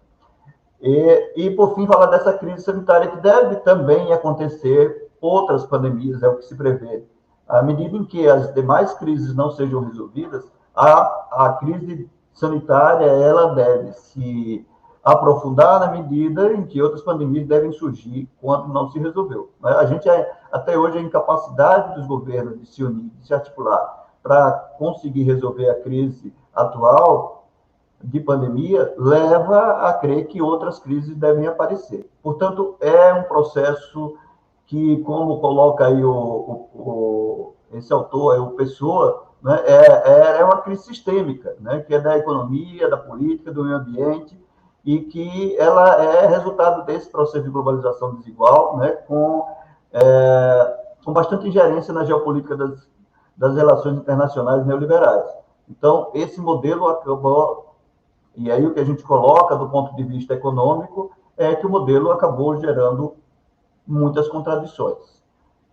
E, por fim, falar dessa crise sanitária que deve também acontecer outras pandemias, é o que se prevê. À medida em que as demais crises não sejam resolvidas, a crise sanitária ela deve se aprofundar na medida em que outras pandemias devem surgir quando não se resolveu. A gente, até hoje, a incapacidade dos governos de se unir, de se articular para conseguir resolver a crise atual de pandemia, leva a crer que outras crises devem aparecer. Portanto, é um processo que, como coloca aí esse autor, o Pessoa, né, é uma crise sistêmica, né, que é da economia, da política, do meio ambiente, e que ela é resultado desse processo de globalização desigual, né, com bastante ingerência na geopolítica das relações internacionais neoliberais. Então, esse modelo acabou, e aí o que a gente coloca do ponto de vista econômico é que o modelo acabou gerando muitas contradições.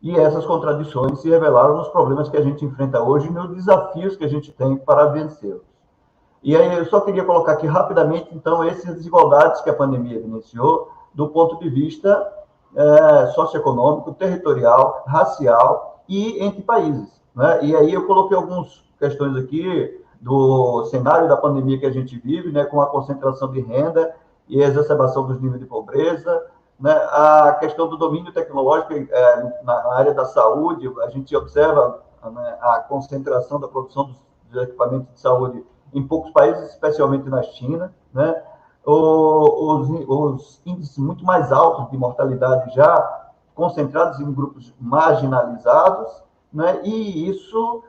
E essas contradições se revelaram nos problemas que a gente enfrenta hoje e nos desafios que a gente tem para vencê-los. E aí eu só queria colocar aqui rapidamente, então, essas desigualdades que a pandemia evidenciou do ponto de vista socioeconômico, territorial, racial e entre países, né? E aí eu coloquei algumas questões aqui do cenário da pandemia que a gente vive, né, com a concentração de renda e a exacerbação dos níveis de pobreza, né, a questão do domínio tecnológico na área da saúde, a gente observa, né, a concentração da produção dos equipamentos de saúde em poucos países, especialmente na China, né, os índices muito mais altos de mortalidade já concentrados em grupos marginalizados, né, e isso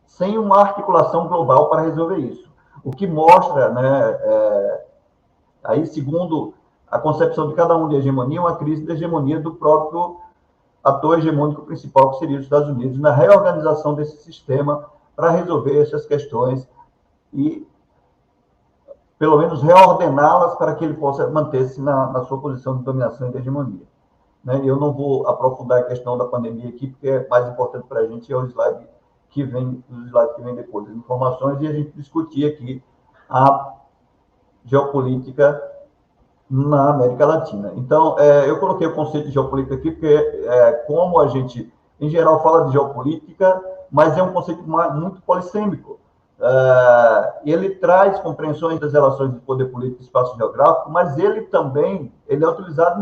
sem uma articulação global para resolver isso. O que mostra, né, aí, segundo a concepção de cada um de hegemonia, uma crise de hegemonia do próprio ator hegemônico principal, que seria os Estados Unidos, na reorganização desse sistema para resolver essas questões e, pelo menos, reordená-las para que ele possa manter-se na sua posição de dominação e de hegemonia. Né? Eu não vou aprofundar a questão da pandemia aqui, porque é mais importante para a gente é os slides que vem depois, as informações, e a gente discutir aqui a geopolítica na América Latina. Então, eu coloquei o conceito de geopolítica aqui, porque como a gente, em geral, fala de geopolítica, mas é um conceito muito polissêmico. Ele traz compreensões das relações de poder político e espaço geográfico, mas ele também é utilizado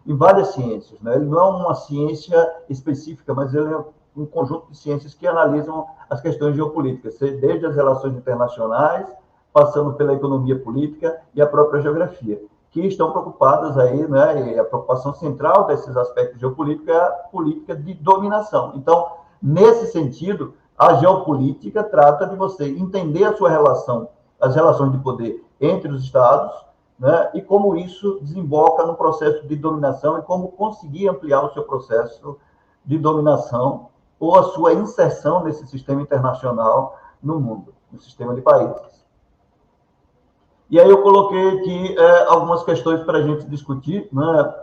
em várias ciências, né? Ele não é uma ciência específica, mas ele é um conjunto de ciências que analisam as questões geopolíticas, desde as relações internacionais, passando pela economia política e a própria geografia, que estão preocupadas aí, né? E a preocupação central desses aspectos geopolíticos é a política de dominação. Então, nesse sentido, a geopolítica trata de você entender a sua relação, as relações de poder entre os estados, né? E como isso desemboca no processo de dominação e como conseguir ampliar o seu processo de dominação ou a sua inserção nesse sistema internacional no mundo, no sistema de países. E aí eu coloquei aqui algumas questões para a gente discutir, né?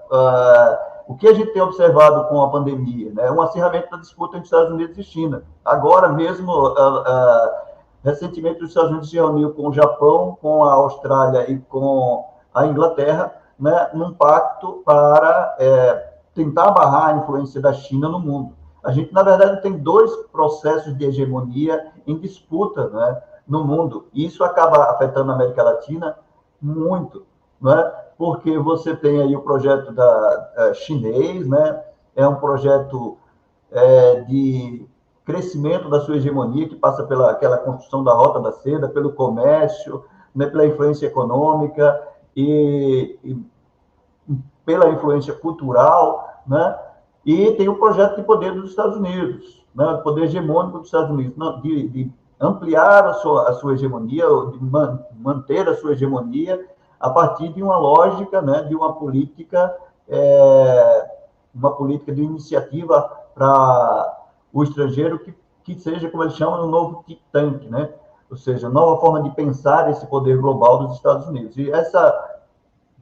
O que a gente tem observado com a pandemia, né? Um acirramento da disputa entre Estados Unidos e China. Agora mesmo, recentemente, os Estados Unidos se reuniu com o Japão, com a Austrália e com a Inglaterra, né, num pacto para tentar barrar a influência da China no mundo. A gente, na verdade, tem dois processos de hegemonia em disputa, né, no mundo. E isso acaba afetando a América Latina muito, né, porque você tem aí o projeto chinês, né, é um projeto de crescimento da sua hegemonia, que passa pela aquela construção da Rota da Seda, pelo comércio, né, pela influência econômica e pela influência cultural, né? E tem o projeto de poder dos Estados Unidos, né? O poder hegemônico dos Estados Unidos, de ampliar a sua hegemonia, de manter a sua hegemonia a partir de uma lógica, né, de uma política uma política de iniciativa para o estrangeiro que seja, como eles chamam, um novo think tank, né? Ou seja, nova forma de pensar esse poder global dos Estados Unidos. E essa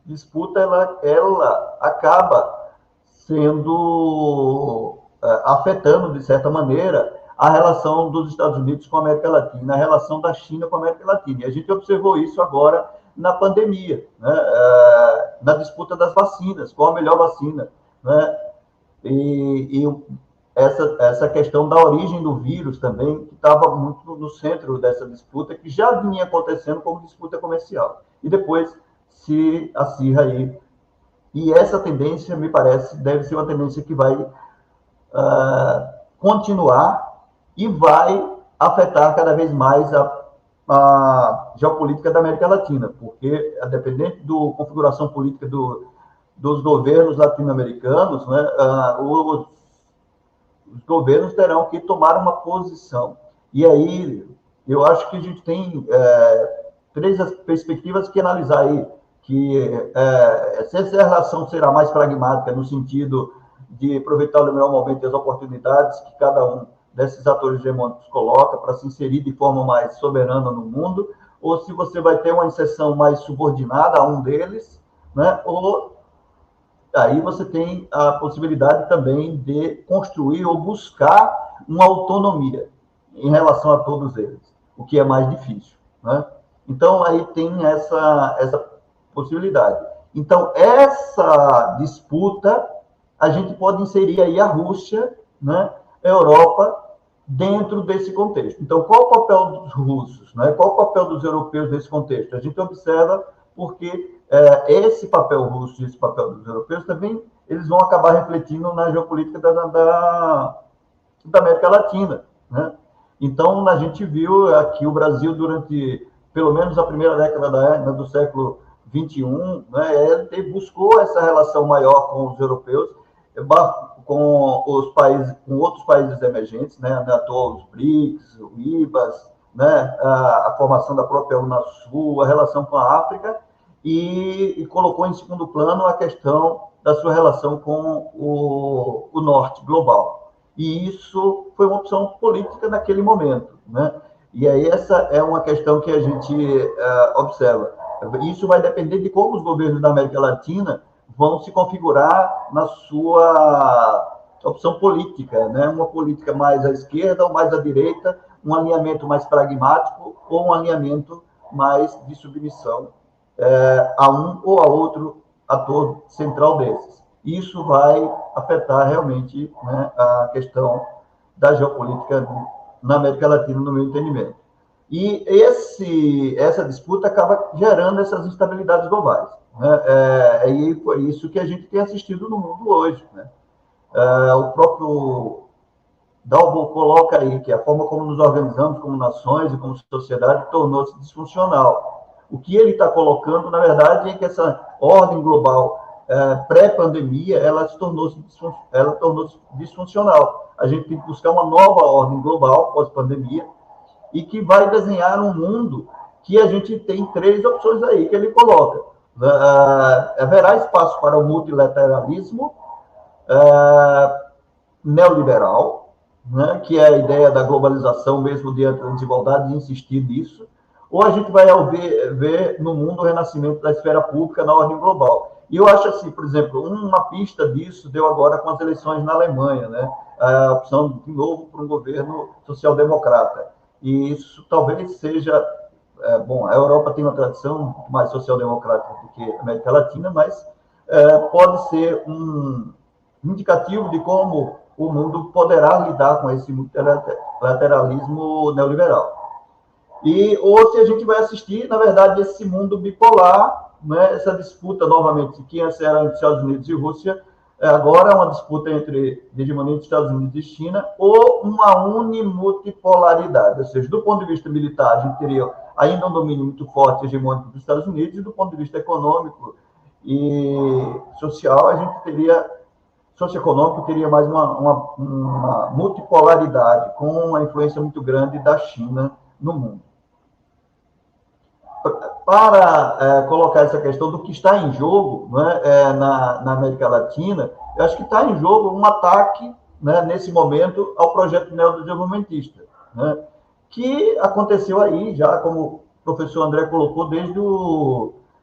disputa, ela acaba sendo, afetando, de certa maneira, a relação dos Estados Unidos com a América Latina, a relação da China com a América Latina. E a gente observou isso agora na pandemia, né? Na disputa das vacinas, qual a melhor vacina, né? E essa questão da origem do vírus também, que estava muito no centro dessa disputa, que já vinha acontecendo como disputa comercial. E depois se acirra aí. E essa tendência, me parece, deve ser uma tendência que vai continuar e vai afetar cada vez mais a geopolítica da América Latina, porque, dependente da configuração política dos governos latino-americanos, né, os governos terão que tomar uma posição. E aí, eu acho que a gente tem três perspectivas que analisar aí, que se essa relação será mais pragmática, no sentido de aproveitar o melhor momento e as oportunidades que cada um desses atores hegemônicos coloca para se inserir de forma mais soberana no mundo, ou se você vai ter uma inserção mais subordinada a um deles, né? Ou aí você tem a possibilidade também de construir ou buscar uma autonomia em relação a todos eles, o que é mais difícil, né? Então, aí tem essa possibilidade. Então, essa disputa, a gente pode inserir aí a Rússia, né, a Europa, dentro desse contexto. Então, qual o papel dos russos, né? Qual o papel dos europeus nesse contexto? A gente observa porque esse papel russo e esse papel dos europeus também, eles vão acabar refletindo na geopolítica da América Latina, né? Então, a gente viu aqui o Brasil durante, pelo menos, a primeira década do século XXI, né, ele buscou essa relação maior com os europeus, com os países, com outros países emergentes, né, os BRICS, o IBAS, né, a formação da própria Unasul, a relação com a África, e colocou em segundo plano a questão da sua relação com o norte global. E isso foi uma opção política naquele momento, né? E aí essa é uma questão que a gente observa. Isso vai depender de como os governos da América Latina vão se configurar na sua opção política, né? Uma política mais à esquerda ou mais à direita, um alinhamento mais pragmático ou um alinhamento mais de submissão a um ou a outro ator central desses. Isso vai afetar realmente, né, a questão da geopolítica na América Latina, no meu entendimento. E essa disputa acaba gerando essas instabilidades globais, né? E por isso que a gente tem assistido no mundo hoje, né? O próprio Dalbo coloca aí que a forma como nos organizamos como nações e como sociedade tornou-se disfuncional. O que ele está colocando, na verdade, é que essa ordem global pré-pandemia, ela tornou-se disfuncional. A gente tem que buscar uma nova ordem global pós-pandemia e que vai desenhar um mundo que a gente tem três opções aí que ele coloca. Haverá espaço para o multilateralismo neoliberal, né, que é a ideia da globalização mesmo diante da desigualdade, de insistir nisso, ou a gente vai ver no mundo o renascimento da esfera pública na ordem global. E eu acho assim, por exemplo, uma pista disso deu agora com as eleições na Alemanha, né, a opção de novo para um governo social-democrata. E isso talvez seja, bom, a Europa tem uma tradição mais social-democrática do que a América Latina, mas pode ser um indicativo de como o mundo poderá lidar com esse multilateralismo neoliberal. Ou se a gente vai assistir, na verdade, esse mundo bipolar, né, essa disputa novamente, que antes era entre Estados Unidos e Rússia, agora é uma disputa entre hegemonia dos Estados Unidos e China, ou uma unimultipolaridade, ou seja, do ponto de vista militar, a gente teria ainda um domínio muito forte hegemônico dos Estados Unidos, e do ponto de vista econômico e social, a gente teria, socioeconômico, teria mais uma multipolaridade, com uma influência muito grande da China no mundo. para colocar essa questão do que está em jogo, né, na América Latina, eu acho que está em jogo um ataque, né, nesse momento, ao projeto neodesenvolvimentista, né, que aconteceu aí, já como o professor André colocou, desde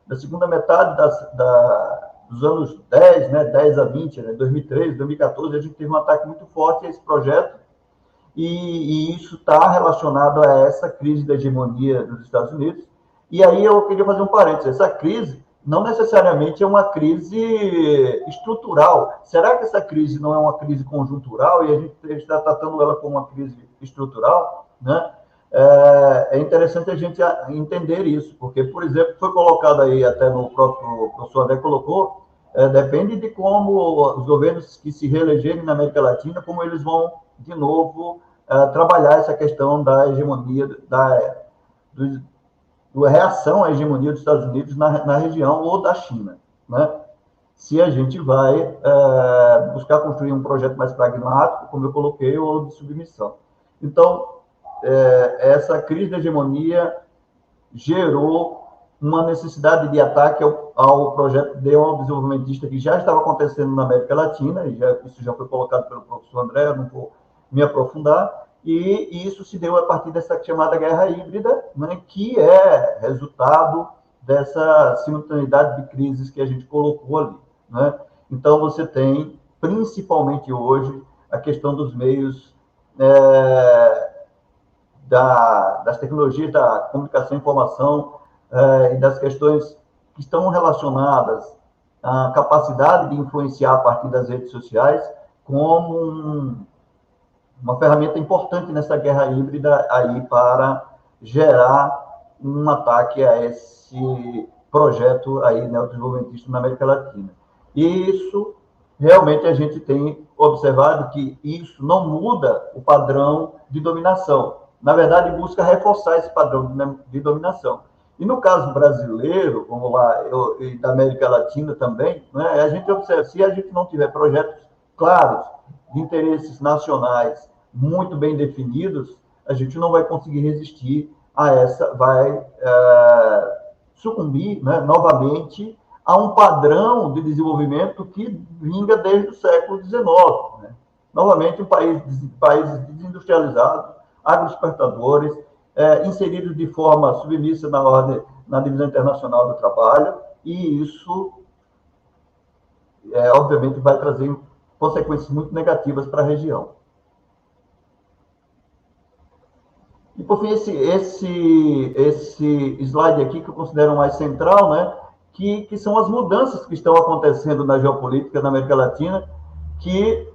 da segunda metade dos anos 10, né, 10 a 20, né, 2013, 2014, a gente teve um ataque muito forte a esse projeto, e isso está relacionado a essa crise da hegemonia dos Estados Unidos. E aí eu queria fazer um parênteses. Essa crise não necessariamente é uma crise estrutural. Será que essa crise não é uma crise conjuntural e a gente está tratando ela como uma crise estrutural? Né? É interessante a gente entender isso, porque, por exemplo, foi colocado aí, até no próprio professor André colocou, depende de como os governos que se reelegerem na América Latina, como eles vão, de novo, trabalhar essa questão da hegemonia, da reação à hegemonia dos Estados Unidos na região ou da China, né? Se a gente vai buscar construir um projeto mais pragmático, como eu coloquei, ou de submissão. Então, essa crise da hegemonia gerou uma necessidade de ataque ao projeto desenvolvimentista que já estava acontecendo na América Latina, e isso já foi colocado pelo professor André, eu não vou me aprofundar, e isso se deu a partir dessa chamada guerra híbrida, né, que é resultado dessa simultaneidade de crises que a gente colocou ali, né? Então, você tem, principalmente hoje, a questão dos meios das tecnologias da comunicação e informação e das questões que estão relacionadas à capacidade de influenciar a partir das redes sociais como uma ferramenta importante nessa guerra híbrida aí para gerar um ataque a esse projeto aí neodesenvolvimentista na América Latina. E isso, realmente, a gente tem observado que isso não muda o padrão de dominação. Na verdade, busca reforçar esse padrão de dominação. E no caso brasileiro, vamos lá, e da América Latina também, né, a gente observa, se a gente não tiver projetos claros de interesses nacionais muito bem definidos, a gente não vai conseguir resistir a vai sucumbir, né, novamente a um padrão de desenvolvimento que vinga desde o século XIX. Né? Novamente, um países desindustrializados, agroexportadores, inseridos de forma submissa na divisão internacional do trabalho, e isso, obviamente, vai trazer consequências muito negativas para a região. E, por fim, esse slide aqui, que eu considero mais central, né, que são as mudanças que estão acontecendo na geopolítica na América Latina, que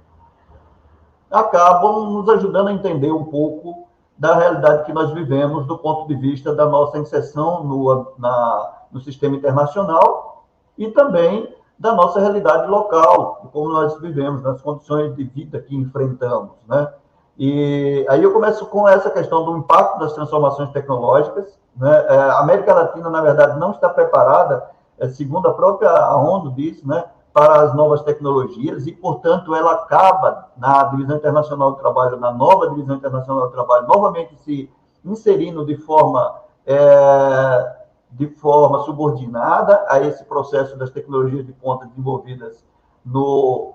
acabam nos ajudando a entender um pouco da realidade que nós vivemos do ponto de vista da nossa inserção no sistema internacional e também da nossa realidade local, como nós vivemos, nas condições de vida que enfrentamos, né? E aí eu começo com essa questão do impacto das transformações tecnológicas, né? A América Latina, na verdade, não está preparada, segundo a própria ONU diz, né, para as novas tecnologias, e, portanto, ela acaba na Divisão Internacional do Trabalho, na nova Divisão Internacional do Trabalho, novamente se inserindo de forma subordinada a esse processo das tecnologias de ponta desenvolvidas no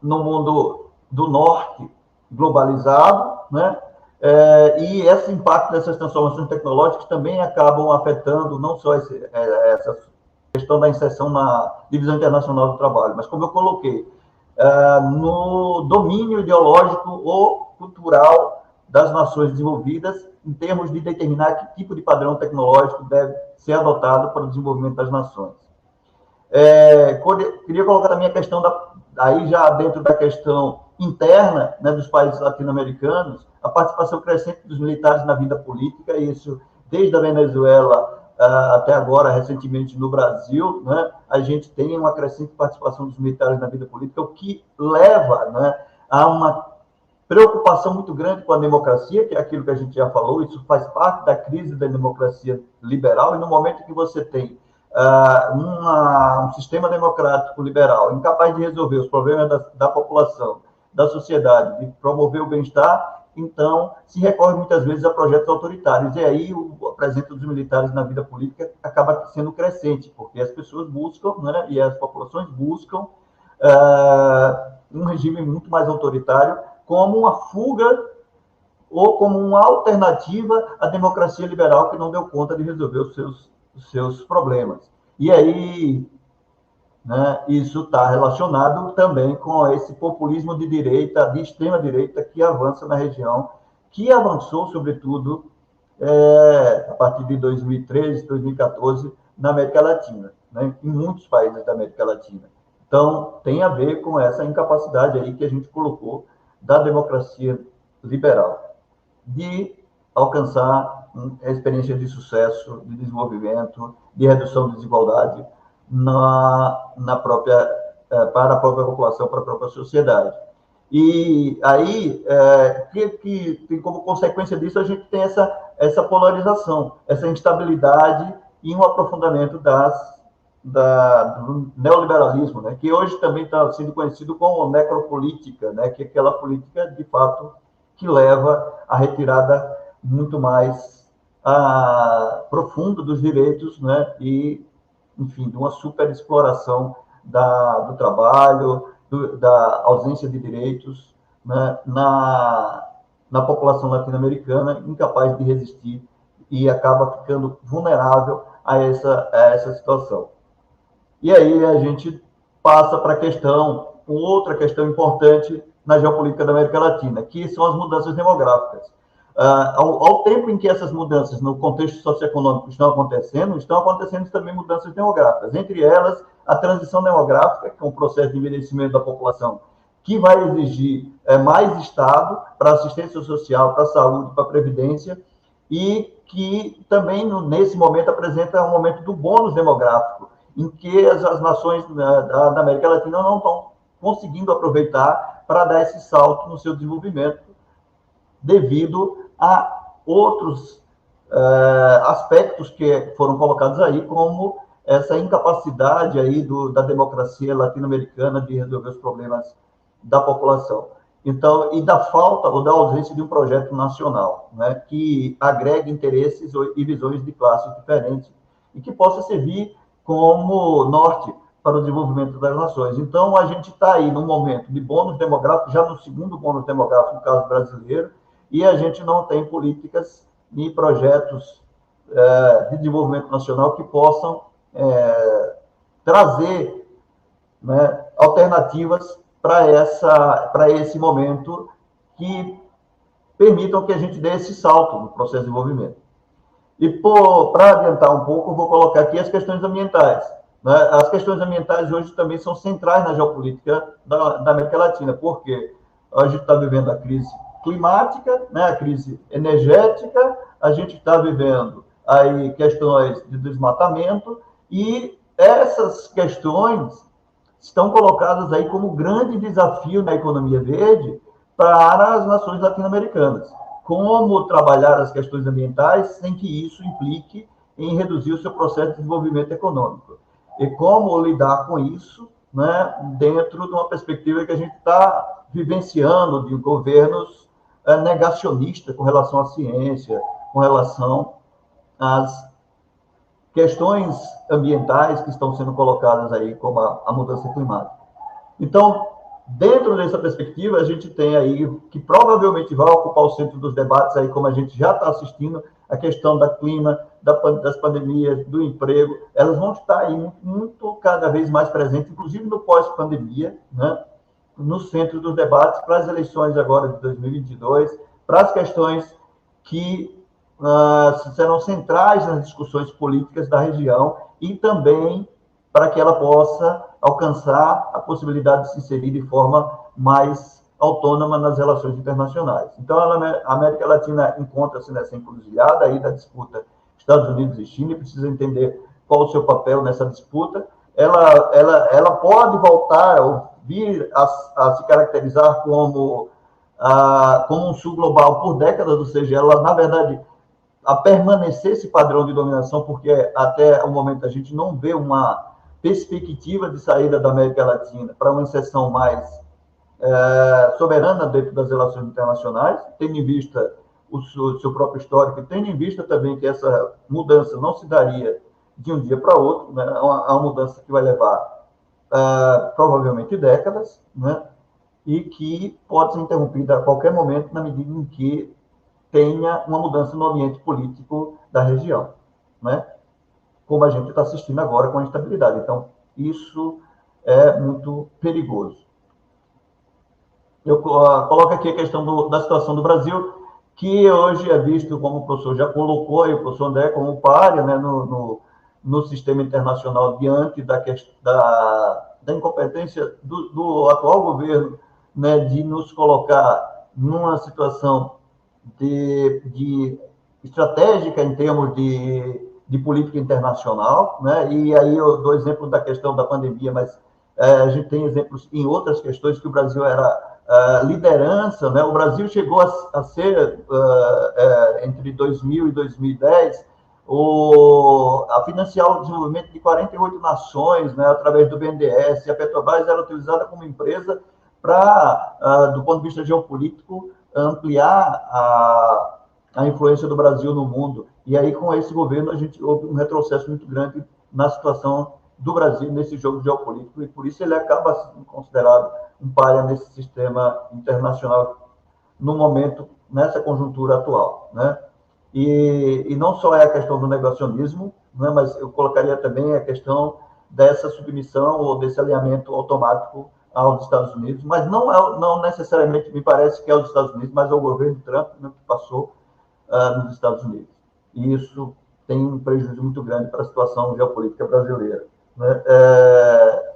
mundo do norte globalizado, né? E esse impacto dessas transformações tecnológicas também acabam afetando não só essa questão da inserção na Divisão Internacional do Trabalho, mas, como eu coloquei, no domínio ideológico ou cultural das nações desenvolvidas, em termos de determinar que tipo de padrão tecnológico deve ser adotado para o desenvolvimento das nações. Queria colocar também a questão, aí já dentro da questão interna, né, dos países latino-americanos, a participação crescente dos militares na vida política, isso desde a Venezuela até agora, recentemente no Brasil, né, a gente tem uma crescente participação dos militares na vida política, o que leva, né, a uma preocupação muito grande com a democracia, que é aquilo que a gente já falou, isso faz parte da crise da democracia liberal, e no momento que você tem um sistema democrático liberal incapaz de resolver os problemas da população, da sociedade, de promover o bem-estar, então se recorre muitas vezes a projetos autoritários, e aí a presença dos militares na vida política acaba sendo crescente, porque as pessoas buscam, né, e as populações buscam um regime muito mais autoritário como uma fuga ou como uma alternativa à democracia liberal que não deu conta de resolver os seus problemas. E aí, né, isso está relacionado também com esse populismo de direita, de extrema-direita, que avança na região, que avançou, sobretudo, a partir de 2013, 2014, na América Latina, né, em muitos países da América Latina. Então, tem a ver com essa incapacidade aí que a gente colocou da democracia liberal de alcançar experiências de sucesso, de desenvolvimento, de redução de desigualdade para a própria população, para a própria sociedade. E aí, que tem como consequência disso, a gente tem essa polarização, essa instabilidade e um aprofundamento do neoliberalismo, né, que hoje também está sendo conhecido como necropolítica, né, que é aquela política, de fato, que leva à retirada muito mais profunda dos direitos, né, e, enfim, de uma superexploração do trabalho, da ausência de direitos, né, na população latino-americana, incapaz de resistir e acaba ficando vulnerável a essa situação. E aí a gente passa para outra questão importante na geopolítica da América Latina, que são as mudanças demográficas. Ao tempo em que essas mudanças no contexto socioeconômico estão acontecendo também mudanças demográficas. Entre elas, a transição demográfica, que é um processo de envelhecimento da população, que vai exigir mais Estado para assistência social, para saúde, para previdência, e que também, nesse momento, apresenta um momento do bônus demográfico, em que as nações da América Latina não estão conseguindo aproveitar para dar esse salto no seu desenvolvimento, devido a outros aspectos que foram colocados aí, como essa incapacidade aí da democracia latino-americana de resolver os problemas da população. Então, e da falta ou da ausência de um projeto nacional, né, que agregue interesses e visões de classes diferentes e que possa servir como norte para o desenvolvimento das nações. Então, a gente está aí num momento de bônus demográfico, já no segundo bônus demográfico, no caso brasileiro, e a gente não tem políticas e projetos de desenvolvimento nacional que possam trazer, né, alternativas para esse momento que permitam que a gente dê esse salto no processo de desenvolvimento. E, para adiantar um pouco, eu vou colocar aqui as questões ambientais. Né? As questões ambientais hoje também são centrais na geopolítica da América Latina, porque a gente está vivendo a crise climática, né? A crise energética, a gente está vivendo aí questões de desmatamento, e essas questões estão colocadas aí como grande desafio na economia verde para as nações latino-americanas. Como trabalhar as questões ambientais sem que isso implique em reduzir o seu processo de desenvolvimento econômico. E como lidar com isso, né, dentro de uma perspectiva que a gente está vivenciando de governos negacionistas com relação à ciência, com relação às questões ambientais que estão sendo colocadas aí, como a mudança climática. Então, dentro dessa perspectiva, a gente tem aí, que provavelmente vai ocupar o centro dos debates, aí, como a gente já está assistindo, a questão da clima, das pandemias, do emprego, elas vão estar aí muito, cada vez mais presentes, inclusive no pós-pandemia, né, no centro dos debates, para as eleições agora de 2022, para as questões que serão centrais nas discussões políticas da região, e também para que ela possa alcançar a possibilidade de se inserir de forma mais autônoma nas relações internacionais. Então, a América Latina encontra-se nessa encruzilhada aí da disputa Estados Unidos e China, e precisa entender qual o seu papel nessa disputa. Ela pode voltar ou vir a se caracterizar como um sul global por décadas, ou seja, ela, na verdade, a permanecer esse padrão de dominação, porque até o momento a gente não vê uma perspectiva de saída da América Latina para uma inserção mais soberana dentro das relações internacionais, tendo em vista o seu próprio histórico, tendo em vista também que essa mudança não se daria de um dia para outro, né? É uma mudança que vai levar provavelmente décadas, né? E que pode ser interrompida a qualquer momento na medida em que tenha uma mudança no ambiente político da região, né? Como a gente está assistindo agora com a instabilidade. Então, isso é muito perigoso. Eu coloco aqui a questão da situação do Brasil, que hoje é visto, como o professor já colocou, e o professor André, como pária, né, no sistema internacional diante da incompetência do atual governo, né, de nos colocar numa situação de estratégica em termos de política internacional, né? E aí eu dou exemplo da questão da pandemia, mas a gente tem exemplos em outras questões que o Brasil era liderança, né? O Brasil chegou a ser, entre 2000 e 2010, a financiar o desenvolvimento de 48 nações, né, através do BNDES, e a Petrobras era utilizada como empresa para, do ponto de vista geopolítico, ampliar a influência do Brasil no mundo. E aí, com esse governo, a gente houve um retrocesso muito grande na situação do Brasil nesse jogo geopolítico, e por isso ele acaba sendo considerado um pária nesse sistema internacional no momento, nessa conjuntura atual, né? E não só é a questão do negacionismo, né, mas eu colocaria também a questão dessa submissão ou desse alinhamento automático aos Estados Unidos, mas não necessariamente me parece que é aos Estados Unidos, mas ao governo Trump, né, que passou nos Estados Unidos. E isso tem um prejuízo muito grande para a situação geopolítica brasileira, né?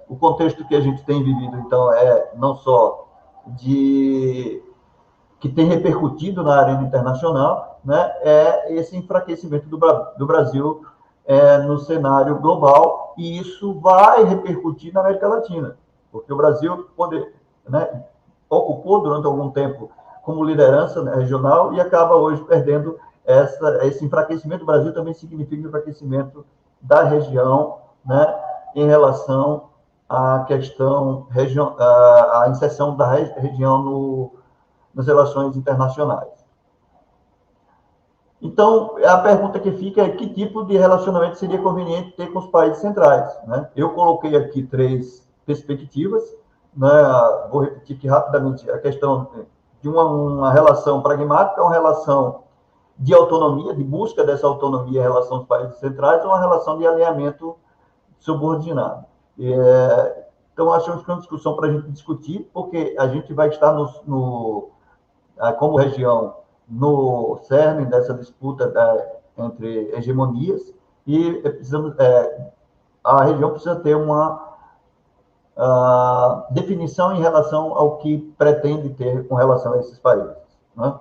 O contexto que a gente tem vivido, então, é não só que tem repercutido na arena internacional, né, é esse enfraquecimento do Brasil no cenário global, e isso vai repercutir na América Latina, porque o Brasil né, ocupou durante algum tempo como liderança, né, regional, e acaba hoje perdendo esse enfraquecimento do Brasil. Também significa enfraquecimento da região, né, em relação à questão, a inserção da região nas relações internacionais. Então, a pergunta que fica é que tipo de relacionamento seria conveniente ter com os países centrais, né? Eu coloquei aqui 3 perspectivas, né? Vou repetir aqui rapidamente a questão de uma relação pragmática, uma relação de autonomia, de busca dessa autonomia em relação aos países centrais, ou uma relação de alinhamento subordinado. Então, achamos que é uma discussão para a gente discutir, porque a gente vai estar como região no cerne dessa disputa entre hegemonias, e a região precisa ter uma definição em relação ao que pretende ter com relação a esses países, né?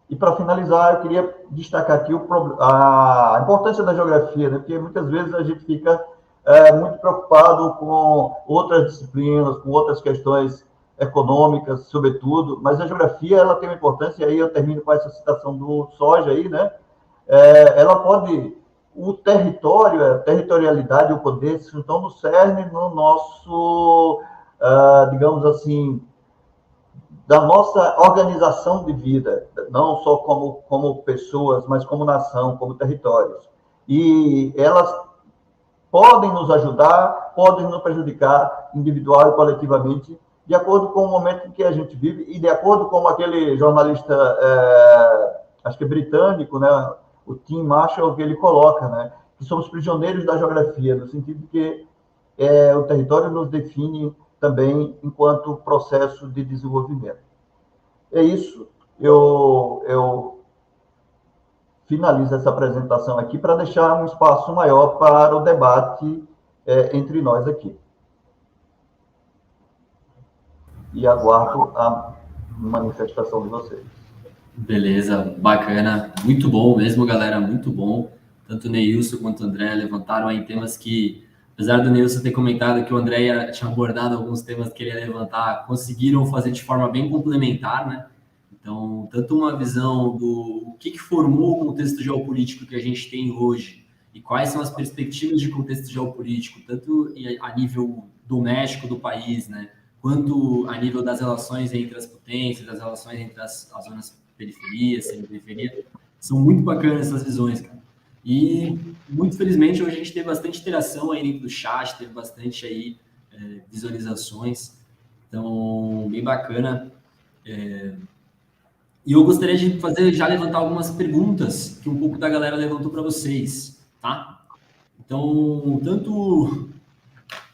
E, para finalizar, eu queria destacar aqui a importância da geografia, né? Porque muitas vezes a gente fica muito preocupado com outras disciplinas, com outras questões econômicas, sobretudo, mas a geografia, ela tem uma importância, e aí eu termino com essa citação do Soja aí, né? O território, a territorialidade, o poder, estão no cerne, no nosso, digamos assim, da nossa organização de vida, não só como pessoas, mas como nação, como territórios. E elas podem nos ajudar, podem nos prejudicar, individual e coletivamente, de acordo com o momento em que a gente vive, e de acordo com aquele jornalista, acho que é britânico, né, o Tim Marshall, que ele coloca, né, que somos prisioneiros da geografia, no sentido de que o território nos define também enquanto processo de desenvolvimento. É isso. Eu finalizo essa apresentação aqui para deixar um espaço maior para o debate entre nós aqui. E aguardo a manifestação de vocês. Beleza, bacana. Muito bom mesmo, galera, muito bom. Tanto o Neilson quanto o André levantaram aí temas que, apesar do Neilson ter comentado que o André tinha abordado alguns temas que ele ia levantar, conseguiram fazer de forma bem complementar, né? Então, tanto uma visão do que formou o contexto geopolítico que a gente tem hoje e quais são as perspectivas de contexto geopolítico, tanto a nível doméstico do país, né, quanto a nível das relações entre as potências, das relações entre as zonas periferias, semi-periferia. São muito bacanas essas visões, cara. E, muito felizmente, hoje a gente teve bastante interação aí dentro do chat, teve bastante aí visualizações. Então, bem bacana. E eu gostaria de já levantar algumas perguntas que um pouco da galera levantou para vocês, tá? Então, tanto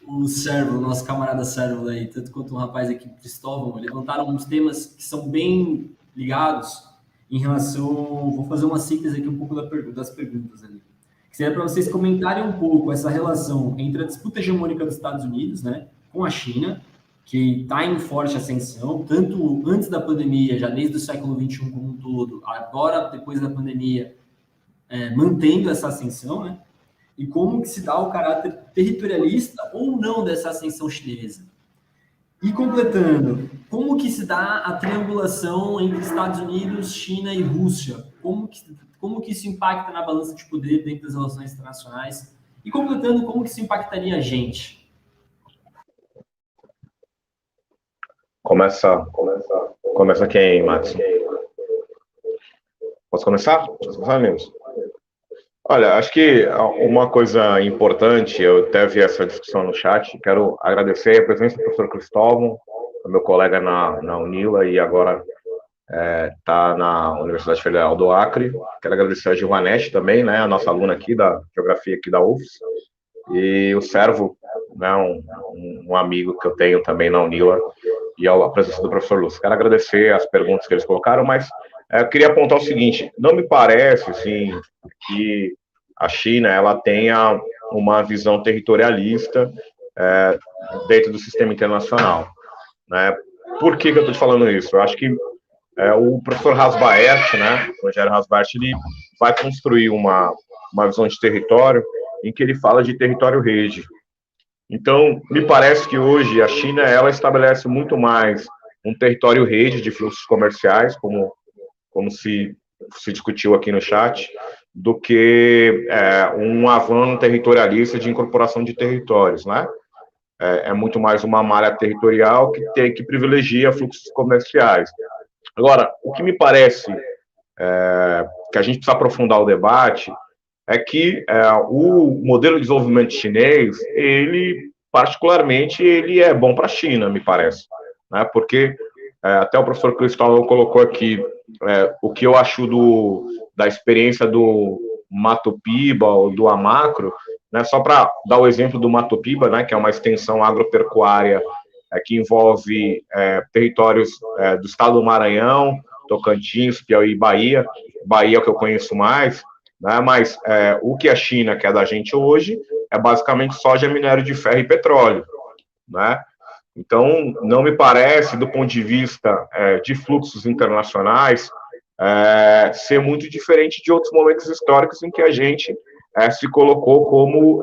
o Servo, nosso camarada Servo aí, tanto quanto o rapaz aqui, Cristóvão, levantaram uns temas que são bem ligados em relação... Vou fazer uma síntese aqui um pouco das perguntas ali. Que seria para vocês comentarem um pouco essa relação entre a disputa hegemônica dos Estados Unidos, né, com a China, que está em forte ascensão, tanto antes da pandemia, já desde o século XXI como um todo, agora, depois da pandemia, mantendo essa ascensão, né? E como que se dá o caráter territorialista ou não dessa ascensão chinesa. E completando, como que se dá a triangulação entre Estados Unidos, China e Rússia? Como que isso impacta na balança de poder dentro das relações internacionais? E completando, como que isso impactaria a gente? Começa quem, Matos? Posso começar? Nilson? Olha, acho que uma coisa importante, eu até vi essa discussão no chat, quero agradecer a presença do professor Cristóvão, meu colega na UNILA e agora está na Universidade Federal do Acre. Quero agradecer a Gilvanete também, né, a nossa aluna aqui da Geografia aqui da UFS, e o Servo, né, um amigo que eu tenho também na UNILA, e a presença do professor Lúcio. Quero agradecer as perguntas que eles colocaram, mas eu queria apontar o seguinte: não me parece, assim, que a China ela tenha uma visão territorialista dentro do sistema internacional, né? Por que eu estou te falando isso? Eu acho que o professor Rasbaert, né, o Rogério Rasbaert, ele vai construir uma visão de território em que ele fala de território-rede. Então, me parece que hoje a China ela estabelece muito mais um território-rede de fluxos comerciais, como se discutiu aqui no chat, do que um avanço territorialista de incorporação de territórios, né? É muito mais uma malha territorial que privilegia fluxos comerciais. Agora, o que me parece que a gente precisa aprofundar o debate é que o modelo de desenvolvimento chinês, ele, particularmente, ele é bom para a China, me parece, né? Porque até o professor Cristóvão colocou aqui o que eu acho da experiência do Mato Piba ou do Amacro, né? Só para dar o exemplo do Mato Piba, né, que é uma extensão agropecuária que envolve territórios do estado do Maranhão, Tocantins, Piauí e Bahia. Bahia é o que eu conheço mais, né? Mas o que a China quer da gente hoje é basicamente soja, minério de ferro e petróleo, né? Então, não me parece, do ponto de vista de fluxos internacionais, ser muito diferente de outros momentos históricos em que a gente se colocou como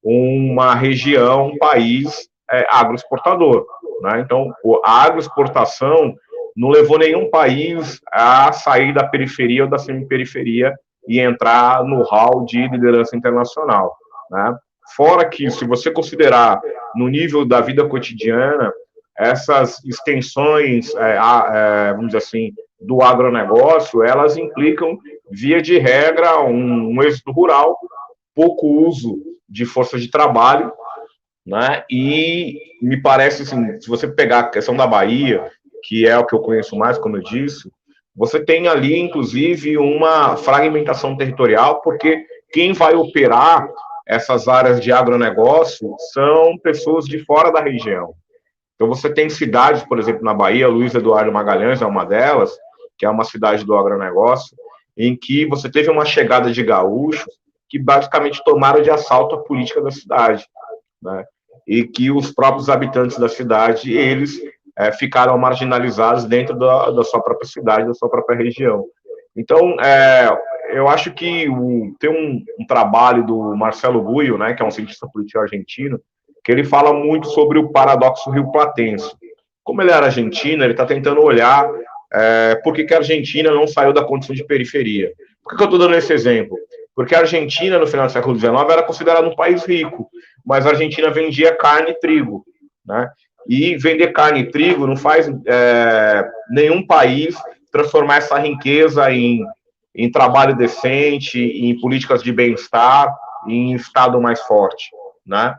uma região, um país agroexportador, né? Então, a agroexportação não levou nenhum país a sair da periferia ou da semiperiferia e entrar no hall de liderança internacional, né? Fora que, se você considerar no nível da vida cotidiana, essas extensões, vamos dizer assim, do agronegócio, elas implicam, via de regra, um êxodo rural, pouco uso de força de trabalho, né? E me parece, assim, se você pegar a questão da Bahia, que é o que eu conheço mais, como eu disse, você tem ali, inclusive, uma fragmentação territorial, porque quem vai operar essas áreas de agronegócio são pessoas de fora da região. Então, você tem cidades, por exemplo, na Bahia, Luiz Eduardo Magalhães é uma delas, que é uma cidade do agronegócio, em que você teve uma chegada de gaúchos que basicamente tomaram de assalto a política da cidade, né? E que os próprios habitantes da cidade, eles ficaram marginalizados dentro da sua própria cidade, da sua própria região. Então, eu acho que tem um trabalho do Marcelo Guio, né, que é um cientista político argentino, que ele fala muito sobre o paradoxo rio-platense. Como ele era argentino, ele está tentando olhar por que a Argentina não saiu da condição de periferia. Por que eu estou dando esse exemplo? Porque a Argentina, no final do século XIX, era considerada um país rico, mas a Argentina vendia carne e trigo, né? E vender carne e trigo não faz nenhum país transformar essa riqueza em trabalho decente, em políticas de bem-estar, em Estado mais forte, né?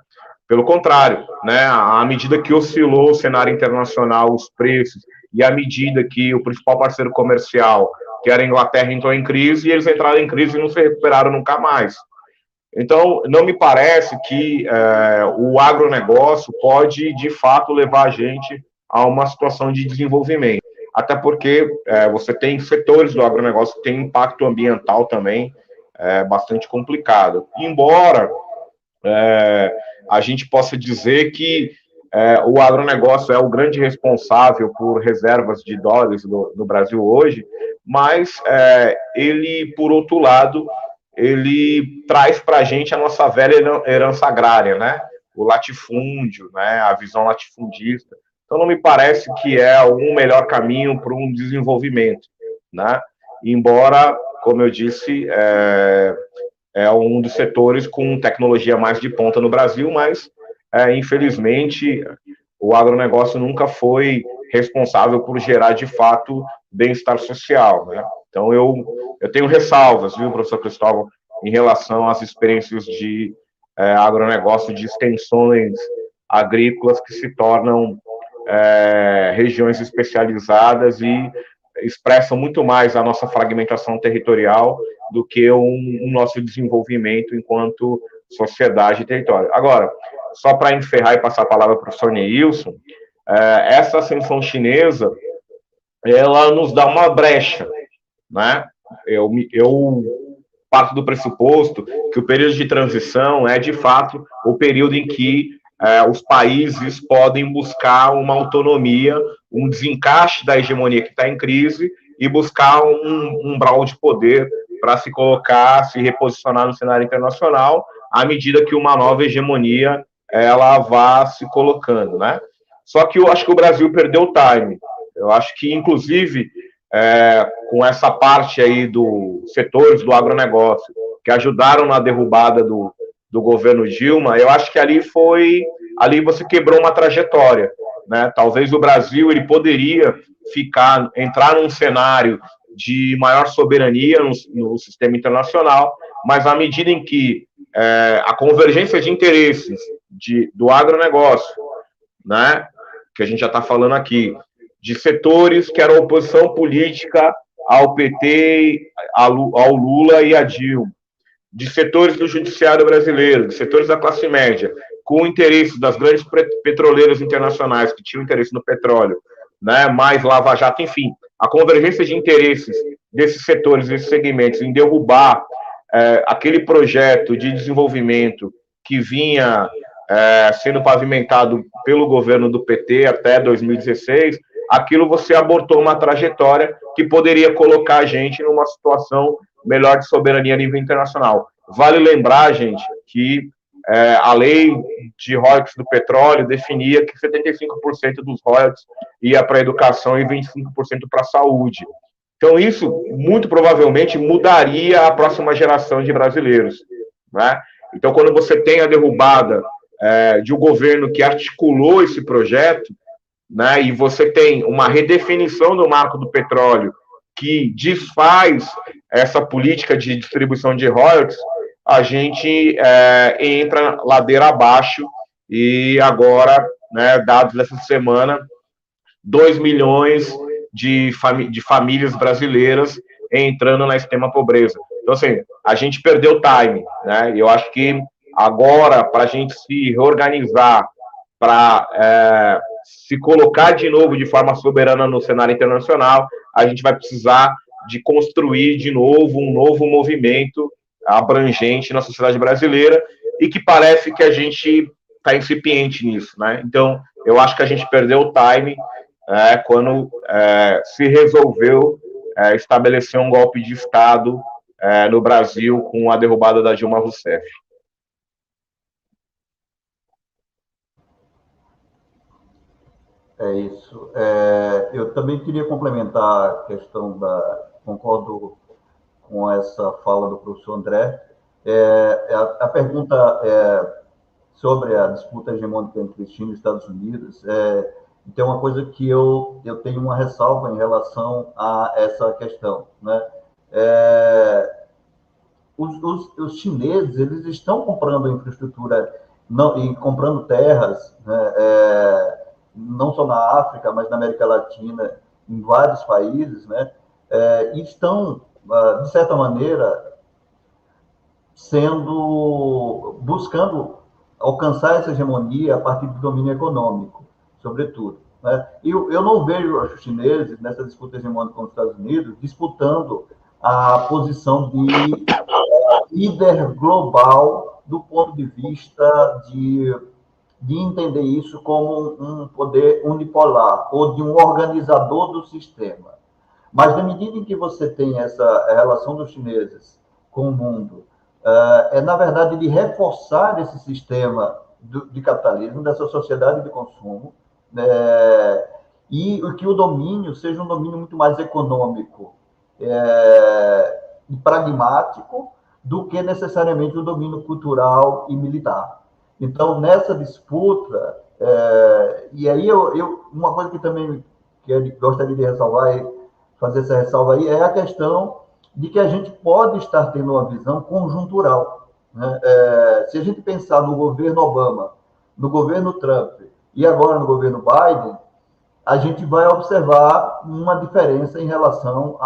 Pelo contrário, né, à medida que oscilou o cenário internacional, os preços, e à medida que o principal parceiro comercial, que era a Inglaterra, entrou em crise, e eles entraram em crise e não se recuperaram nunca mais. Então, não me parece que o agronegócio pode, de fato, levar a gente a uma situação de desenvolvimento. Até porque você tem setores do agronegócio que têm impacto ambiental também bastante complicado. Embora a gente possa dizer que o agronegócio é o grande responsável por reservas de dólares no Brasil hoje, mas ele, por outro lado, ele traz para a gente a nossa velha herança agrária, né? O latifúndio, né? A visão latifundista. Então, não me parece que é o melhor caminho para um desenvolvimento, né? Embora, como eu disse, é um dos setores com tecnologia mais de ponta no Brasil, mas, infelizmente, o agronegócio nunca foi responsável por gerar, de fato, bem-estar social, né? Então, eu tenho ressalvas, viu, professor Cristóvão, em relação às experiências de agronegócio, de extensões agrícolas que se tornam regiões especializadas e expressam muito mais a nossa fragmentação territorial do que o nosso desenvolvimento enquanto sociedade e território. Agora, só para encerrar e passar a palavra para o professor Neilson, essa ascensão chinesa, ela nos dá uma brecha, né? Eu parto do pressuposto que o período de transição é, de fato, o período em que os países podem buscar uma autonomia, um desencaixe da hegemonia que está em crise e buscar um umbral de poder para se colocar, se reposicionar no cenário internacional, à medida que uma nova hegemonia ela vá se colocando, né? Só que eu acho que o Brasil perdeu o time. Eu acho que, inclusive, com essa parte aí dos setores do agronegócio que ajudaram na derrubada do governo Dilma, eu acho que ali você quebrou uma trajetória, né? Talvez o Brasil ele poderia entrar num cenário de maior soberania no sistema internacional, mas à medida em que a convergência de interesses do agronegócio, né, que a gente já está falando aqui, de setores que eram oposição política ao PT, ao Lula e a Dilma, de setores do judiciário brasileiro, de setores da classe média, com interesses das grandes petroleiras internacionais que tinham interesse no petróleo, né, mais Lava Jato, enfim, a convergência de interesses desses setores, desses segmentos, em derrubar aquele projeto de desenvolvimento que vinha sendo pavimentado pelo governo do PT até 2016, aquilo você abortou uma trajetória que poderia colocar a gente numa situação melhor de soberania a nível internacional. Vale lembrar, gente, que a lei de royalties do petróleo definia que 75% dos royalties ia para a educação e 25% para a saúde. Então, isso, muito provavelmente, mudaria a próxima geração de brasileiros, né? Então, quando você tem a derrubada de um governo que articulou esse projeto, né, e você tem uma redefinição do marco do petróleo que desfaz essa política de distribuição de royalties, a gente entra ladeira abaixo e agora, né, dados dessa semana, 2 milhões de famílias brasileiras entrando na extrema pobreza. Então, assim, a gente perdeu o time, né? Eu acho que agora, para a gente se reorganizar, para se colocar de novo de forma soberana no cenário internacional, a gente vai precisar de construir de novo um novo movimento abrangente na sociedade brasileira e que parece que a gente está incipiente nisso, né? Então, eu acho que a gente perdeu o time quando se resolveu estabelecer um golpe de Estado no Brasil com a derrubada da Dilma Rousseff. É isso. Eu também queria complementar a questão concordo com essa fala do professor André. A pergunta é sobre a disputa hegemônica entre China e Estados Unidos, tem uma coisa que eu tenho uma ressalva em relação a essa questão, né? Os chineses, eles estão comprando infraestrutura e comprando terras, né, não só na África, mas na América Latina, em vários países, né, e estão, de certa maneira, buscando alcançar essa hegemonia a partir do domínio econômico, sobretudo. Né? Eu não vejo os chineses, nessa disputa hegemônica com os Estados Unidos, disputando a posição de líder global do ponto de vista de entender isso como um poder unipolar ou de um organizador do sistema. Mas, na medida em que você tem essa relação dos chineses com o mundo, na verdade, de reforçar esse sistema de capitalismo, dessa sociedade de consumo, e que o domínio seja um domínio muito mais econômico e pragmático do que necessariamente o domínio cultural e militar. Então, nessa disputa, e aí uma coisa que também gostaria de ressalvar, fazer essa ressalva aí, é a questão de que a gente pode estar tendo uma visão conjuntural. Né? Se a gente pensar no governo Obama, no governo Trump e agora no governo Biden, a gente vai observar uma diferença em relação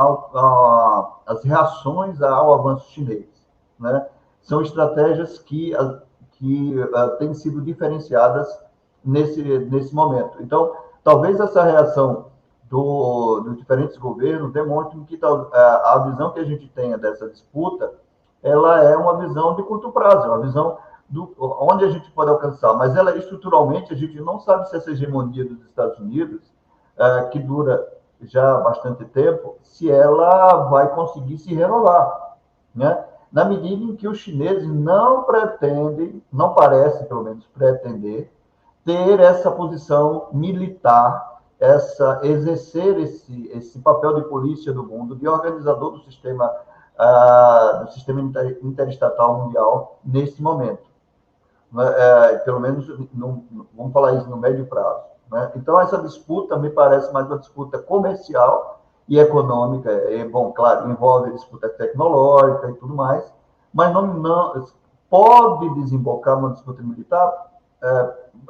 às reações ao avanço chinês. Né? São estratégias que têm sido diferenciadas nesse momento. Então, talvez essa reação dos diferentes governos demonstre que a visão que a gente tenha dessa disputa, ela é uma visão de curto prazo, uma visão onde a gente pode alcançar, mas ela estruturalmente a gente não sabe se essa hegemonia dos Estados Unidos, que dura já bastante tempo, se ela vai conseguir se renovar, né? Na medida em que os chineses não pretendem, não parece pelo menos pretender, ter essa posição militar, exercer esse papel de polícia do mundo, de organizador do sistema interestatal mundial nesse momento. Pelo menos, vamos falar isso no médio prazo. Né? Então, essa disputa me parece mais uma disputa comercial e econômica. Bom, claro, envolve disputa tecnológica e tudo mais, mas não pode desembocar numa disputa militar.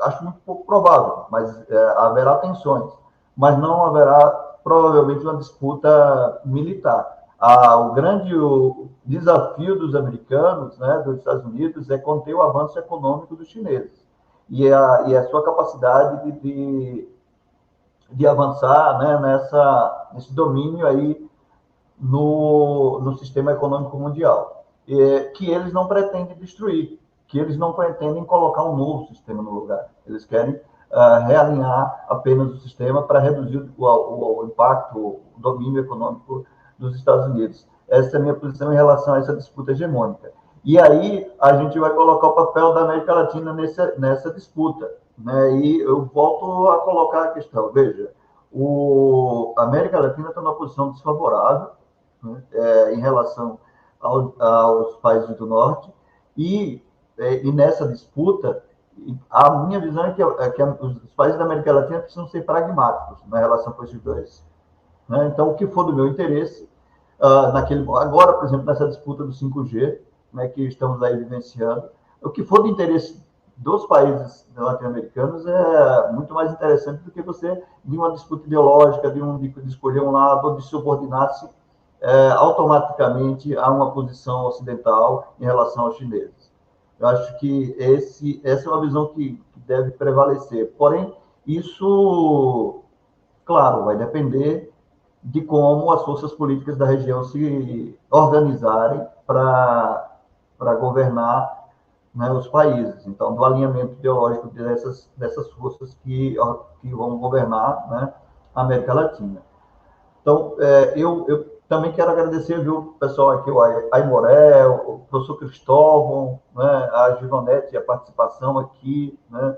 Acho muito pouco provável, mas haverá tensões, mas não haverá provavelmente uma disputa militar. O grande desafio dos americanos, né, dos Estados Unidos, é conter o avanço econômico dos chineses e a sua capacidade de avançar, né, nesse domínio aí no sistema econômico mundial, que eles não pretendem destruir, que eles não pretendem colocar um novo sistema no lugar. Eles querem realinhar apenas o sistema para reduzir o impacto, o domínio econômico dos Estados Unidos. Essa é a minha posição em relação a essa disputa hegemônica. E aí a gente vai colocar o papel da América Latina nessa disputa. Né? E eu volto a colocar a questão. Veja, a América Latina está numa posição desfavorável, né, em relação aos países do norte, e nessa disputa, a minha visão é que os países da América Latina precisam ser pragmáticos na relação com esses dois. Né? Então, o que for do meu interesse, agora, por exemplo, nessa disputa do 5G, né, que estamos aí vivenciando, o que for do interesse dos países latino-americanos é muito mais interessante do que você de uma disputa ideológica, de escolher um lado, ou de subordinar-se automaticamente a uma posição ocidental em relação aos chineses. Eu acho que essa é uma visão que deve prevalecer. Porém, isso, claro, vai depender de como as forças políticas da região se organizarem para governar, né, os países. Então, do alinhamento ideológico dessas forças que vão governar, né, a América Latina. Então, eu também quero agradecer, viu, o pessoal aqui, o Aimoré, o professor Cristóvão, né, a Givonete, a participação aqui. Né,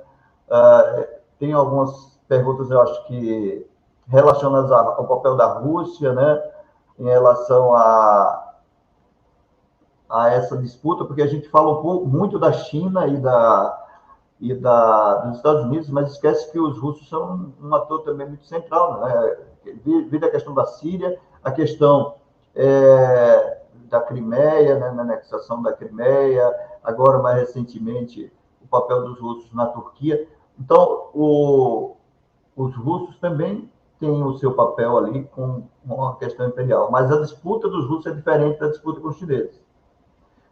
tem algumas perguntas, eu acho que relacionadas ao papel da Rússia, né, em relação a essa disputa, porque a gente fala muito da China e dos Estados Unidos, mas esquece que os russos são um ator também muito central, né? Devido à questão da Síria, a questão da Crimeia, né? Na anexação da Crimeia, agora, mais recentemente, o papel dos russos na Turquia. Então, os russos também têm o seu papel ali com a questão imperial, mas a disputa dos russos é diferente da disputa com os chineses.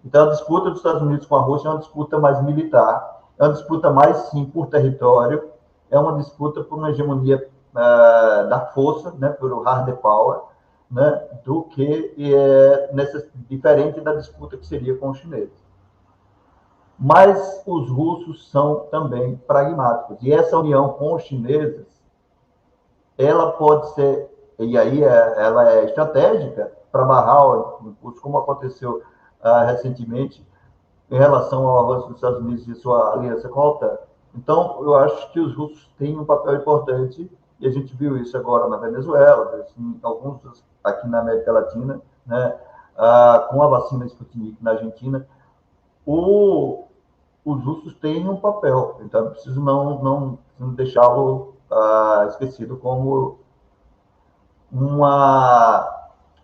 Então, a disputa dos Estados Unidos com a Rússia é uma disputa mais militar, é uma disputa mais, sim, por território, é uma disputa por uma hegemonia da força, né, por hard power, né, do que diferente da disputa que seria com os chineses. Mas os russos são também pragmáticos, e essa união com os chineses, ela pode ser, e aí ela é estratégica para barrar o impulso, como aconteceu recentemente em relação ao avanço dos Estados Unidos e sua aliança com a OTAN. Então, eu acho que os russos têm um papel importante, e a gente viu isso agora na Venezuela, assim, alguns aqui na América Latina, né, com a vacina Sputnik na Argentina. Os russos têm um papel, então é preciso não deixá-lo esquecido como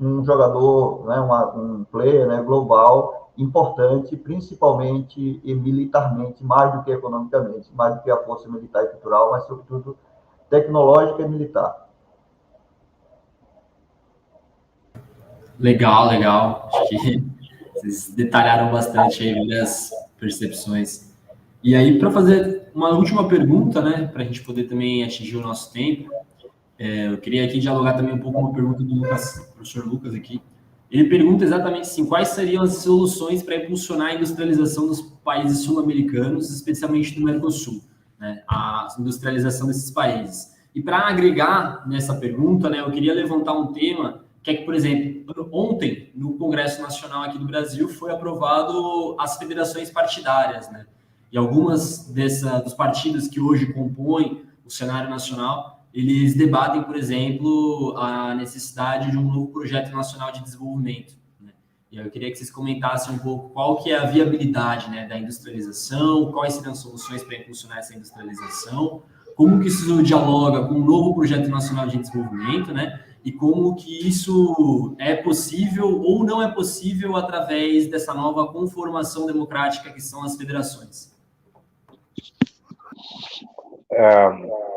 um jogador, né, um player, né, global importante, principalmente e militarmente, mais do que economicamente, mais do que a força militar e cultural, mas sobretudo tecnológica e militar. Legal, legal. Acho que vocês detalharam bastante aí várias percepções. E aí, para fazer uma última pergunta, né, para a gente poder também atingir o nosso tempo, eu queria aqui dialogar também um pouco com uma pergunta do professor Lucas aqui. Ele pergunta exatamente assim, quais seriam as soluções para impulsionar a industrialização dos países sul-americanos, especialmente do Mercosul, né, a industrialização desses países. E para agregar nessa pergunta, né, eu queria levantar um tema que é que, por exemplo, ontem, no Congresso Nacional aqui do Brasil, foi aprovado as federações partidárias, né? E algumas dos partidos que hoje compõem o cenário nacional, eles debatem, por exemplo, a necessidade de um novo projeto nacional de desenvolvimento, né? E aí eu queria que vocês comentassem um pouco qual que é a viabilidade, né, da industrialização, quais seriam as soluções para impulsionar essa industrialização, como que isso dialoga com um novo projeto nacional de desenvolvimento, né? E como que isso é possível ou não é possível através dessa nova conformação democrática que são as federações.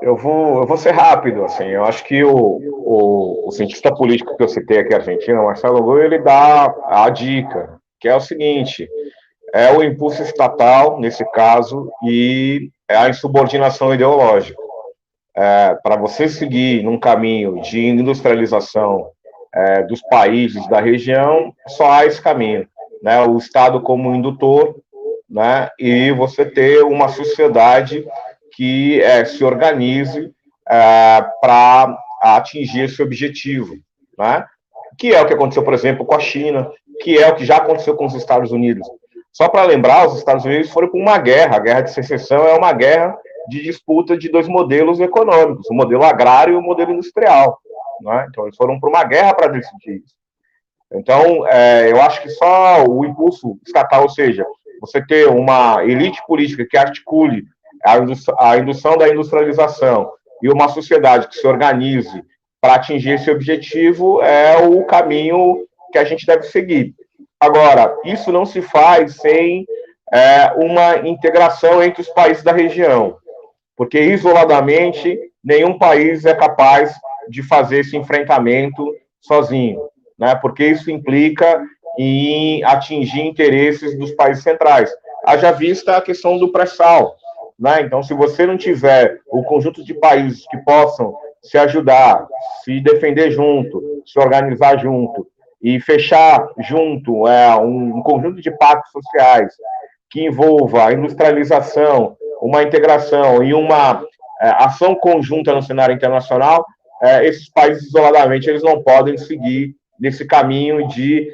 Eu vou ser rápido, assim, eu acho que o cientista político que eu citei aqui, argentino, Marcelo Gui, ele dá a dica, que é o seguinte, é o impulso estatal, nesse caso, e é a insubordinação ideológica. Para você seguir num caminho de industrialização dos países da região, só há esse caminho, né? O Estado como indutor, né? E você ter uma sociedade que se organize para atingir esse objetivo, né? Que é o que aconteceu, por exemplo, com a China, que é o que já aconteceu com os Estados Unidos. Só para lembrar, os Estados Unidos foram com uma guerra, a Guerra de Secessão é uma guerra de disputa de dois modelos econômicos, o modelo agrário e o modelo industrial, né? Então, eles foram para uma guerra para decidir isso. Então, eu acho que só o impulso estatal, ou seja, você ter uma elite política que articule a indução da industrialização e uma sociedade que se organize para atingir esse objetivo é o caminho que a gente deve seguir. Agora, isso não se faz sem uma integração entre os países da região, porque isoladamente nenhum país é capaz de fazer esse enfrentamento sozinho, né? Porque isso implica em atingir interesses dos países centrais. Haja vista a questão do pré-sal, né? Então, se você não tiver o conjunto de países que possam se ajudar, se defender junto, se organizar junto e fechar junto um conjunto de pactos sociais que envolva a industrialização, uma integração e uma ação conjunta no cenário internacional, esses países isoladamente eles não podem seguir nesse caminho de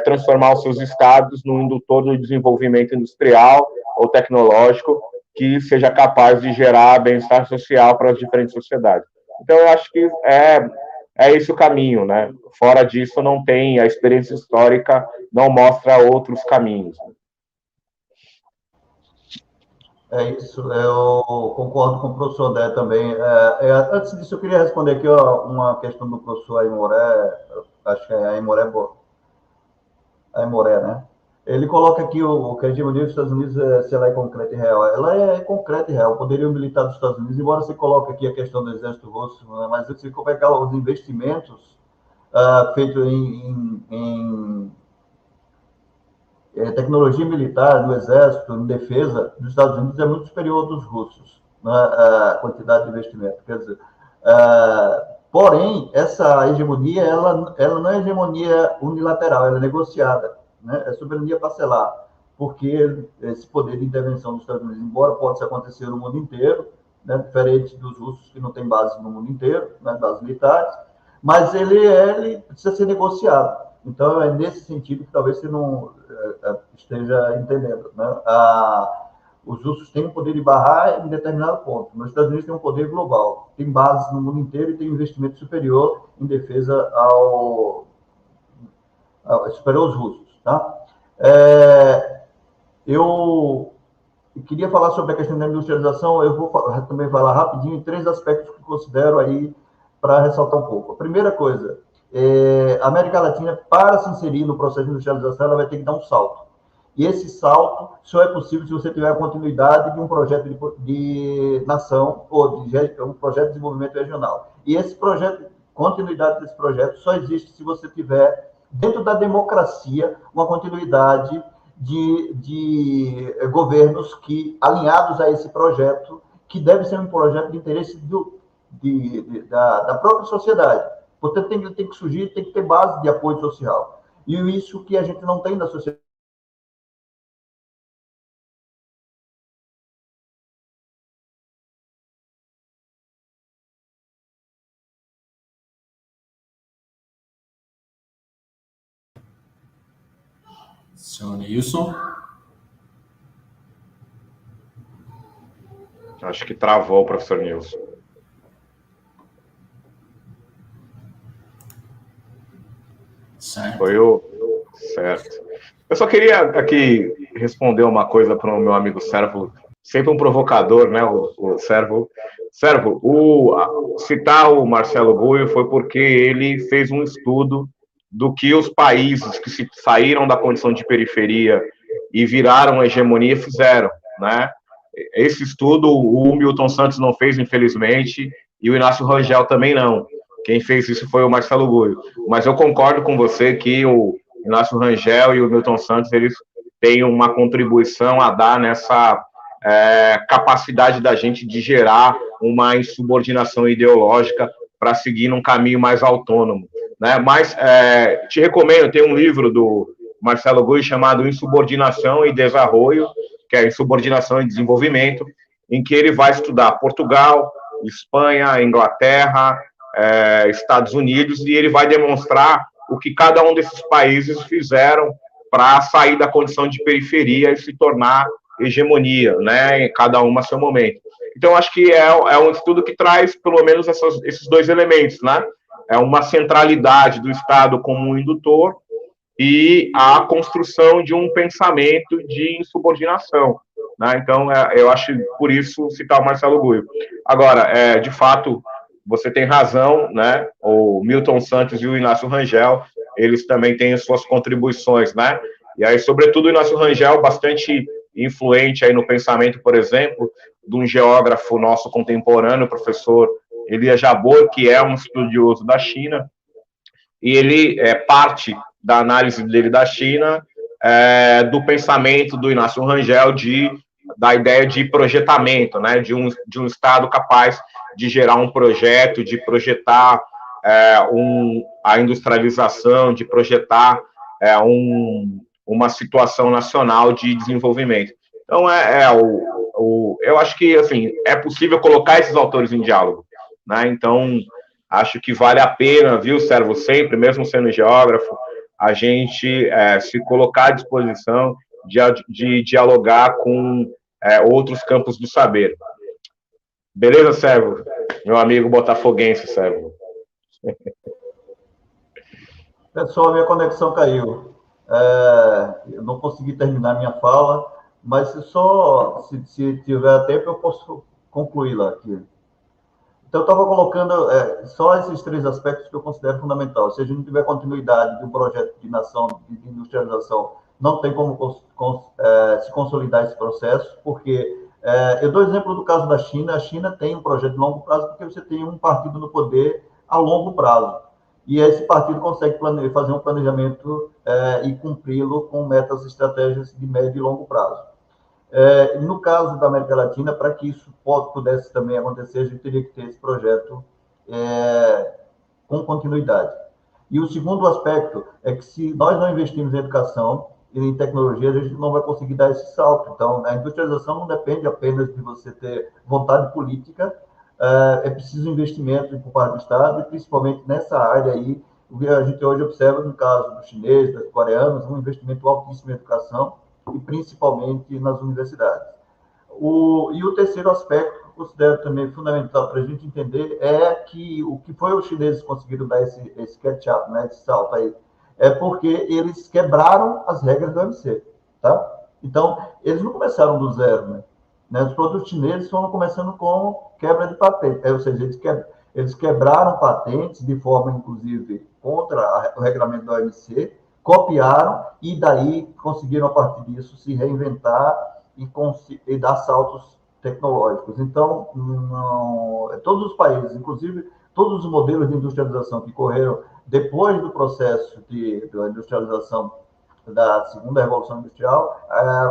transformar os seus estados num indutor do desenvolvimento industrial ou tecnológico que seja capaz de gerar bem-estar social para as diferentes sociedades. Então, eu acho que é esse o caminho, né? Fora disso, não tem, a experiência histórica não mostra outros caminhos. É isso, eu concordo com o professor André também. Antes disso, eu queria responder aqui uma questão do professor Aimoré, acho que é Aimoré, né? Ele coloca aqui que a hegemonia dos Estados Unidos, se ela é concreta e real. Ela é concreta e real. O poderio militar dos Estados Unidos, embora você coloque aqui a questão do exército russo, né, mas se você pegar os investimentos feitos em tecnologia militar, no exército, em defesa dos Estados Unidos é muito superior ao dos russos, né, a quantidade de investimento. Quer dizer, porém, essa hegemonia, ela não é hegemonia unilateral, ela é negociada, né, é soberania parcelar, porque esse poder de intervenção dos Estados Unidos, embora possa acontecer no mundo inteiro, né, diferente dos russos que não tem base no mundo inteiro, né, bases militares, mas ele precisa ser negociado. Então, é nesse sentido que talvez você não esteja entendendo. Né? Os russos têm um poder de barrar em determinado ponto, mas os Estados Unidos têm um poder global, tem bases no mundo inteiro e tem um investimento superior em defesa superior aos russos. Tá? Eu queria falar sobre a questão da industrialização, eu vou também falar rapidinho em 3 aspectos que considero aí para ressaltar um pouco. A primeira coisa, a América Latina, para se inserir no processo de industrialização, ela vai ter que dar um salto. E esse salto só é possível se você tiver a continuidade de um projeto de nação ou de um projeto de desenvolvimento regional. E esse projeto, continuidade desse projeto, só existe se você tiver, dentro da democracia, uma continuidade de governos alinhados a esse projeto, que deve ser um projeto de interesse da própria sociedade. Portanto, tem que surgir, tem que ter base de apoio social. E isso que a gente não tem na sociedade. Senhor Nilson. Acho que travou o professor Nilson. Certo. Foi o certo. Eu só queria aqui responder uma coisa para o meu amigo Servo, sempre um provocador, né? O Servo. Servo, citar o Marcelo Guio foi porque ele fez um estudo do que os países que saíram da condição de periferia e viraram hegemonia fizeram, né? Esse estudo o Milton Santos não fez, infelizmente, e o Inácio Rangel também não. Quem fez isso foi o Marcelo Guio. Mas eu concordo com você que o Inácio Rangel e o Milton Santos, eles têm uma contribuição a dar nessa capacidade da gente de gerar uma insubordinação ideológica para seguir num caminho mais autônomo. Né? Mas te recomendo, tem um livro do Marcelo Guio chamado Insubordinação e Desarrollo, que é Insubordinação e Desenvolvimento, em que ele vai estudar Portugal, Espanha, Inglaterra, Estados Unidos, e ele vai demonstrar o que cada um desses países fizeram para sair da condição de periferia e se tornar hegemonia, né, cada uma a seu momento. Então, acho que é um estudo que traz, pelo menos, esses 2 elementos, né? É uma centralidade do Estado como um indutor e a construção de um pensamento de insubordinação. Né? Então, eu acho, por isso, citar o Marcelo Guio. Agora, de fato, você tem razão, né? O Milton Santos e o Inácio Rangel, eles também têm suas contribuições, né? E aí, sobretudo, o Inácio Rangel, bastante influente aí no pensamento, por exemplo, de um geógrafo nosso contemporâneo, o professor Elias Jabbour, que é um estudioso da China, e ele parte da análise dele da China, do pensamento do Inácio Rangel, da ideia de projetamento, né? De um Estado capaz de gerar um projeto, de projetar a industrialização, de projetar uma situação nacional de desenvolvimento. Então, eu acho que assim, é possível colocar esses autores em diálogo. Né? Então, acho que vale a pena, viu, Servo, sempre, mesmo sendo geógrafo, a gente se colocar à disposição de dialogar com outros campos do saber. Beleza, Servo? Meu amigo botafoguense, Servo. Pessoal, minha conexão caiu. Eu não consegui terminar minha fala, mas só, se tiver tempo, eu posso concluí-la aqui. Então, eu estava colocando só esses três aspectos que eu considero fundamental. Se a gente não tiver continuidade de um projeto de nação, de industrialização, não tem como se consolidar esse processo, porque eu dou exemplo do caso da China. A China tem um projeto de longo prazo porque você tem um partido no poder a longo prazo. E esse partido consegue fazer um planejamento e cumpri-lo com metas, estratégias de médio e longo prazo. No caso da América Latina, para que isso pudesse também acontecer, a gente teria que ter esse projeto com continuidade. E o segundo aspecto é que se nós não investirmos em educação e em tecnologia, a gente não vai conseguir dar esse salto. Então, a industrialização não depende apenas de você ter vontade política, é preciso investimento por parte do Estado, e principalmente nessa área aí, o que a gente hoje observa no caso dos chineses, dos coreanos, um investimento altíssimo em educação, e principalmente nas universidades. E o terceiro aspecto que eu considero também fundamental para a gente entender é que o que foi os chineses conseguiram dar esse catch-up, né, esse salto aí, é porque eles quebraram as regras do OMC, tá? Então, eles não começaram do zero, né? Os produtos chineses foram começando com quebra de patente, ou seja, eles quebraram patentes de forma, inclusive, contra o regulamento da OMC, copiaram e daí conseguiram, a partir disso, se reinventar e dar saltos tecnológicos. Então, todos os países, inclusive todos os modelos de industrialização que correram depois do processo da industrialização da segunda revolução industrial,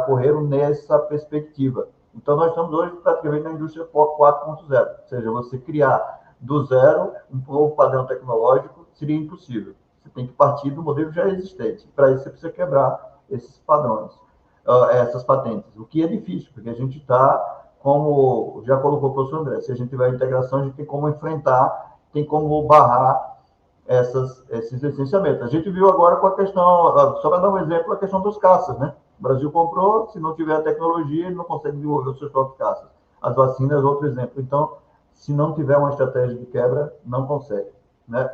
correram nessa perspectiva. Então, nós estamos hoje praticamente na indústria 4.0, ou seja, você criar do zero um novo padrão tecnológico seria impossível. Você tem que partir do modelo já existente. Para isso, você precisa quebrar esses padrões, essas patentes, o que é difícil, porque a gente está, como já colocou o professor André, se a gente tiver integração, a gente tem como enfrentar, tem como barrar esses licenciamentos. A gente viu agora com a questão, só para dar um exemplo, a questão dos caças, né? O Brasil comprou, se não tiver a tecnologia, ele não consegue desenvolver os seus próprios caças. As vacinas é outro exemplo. Então, se não tiver uma estratégia de quebra, não consegue, né?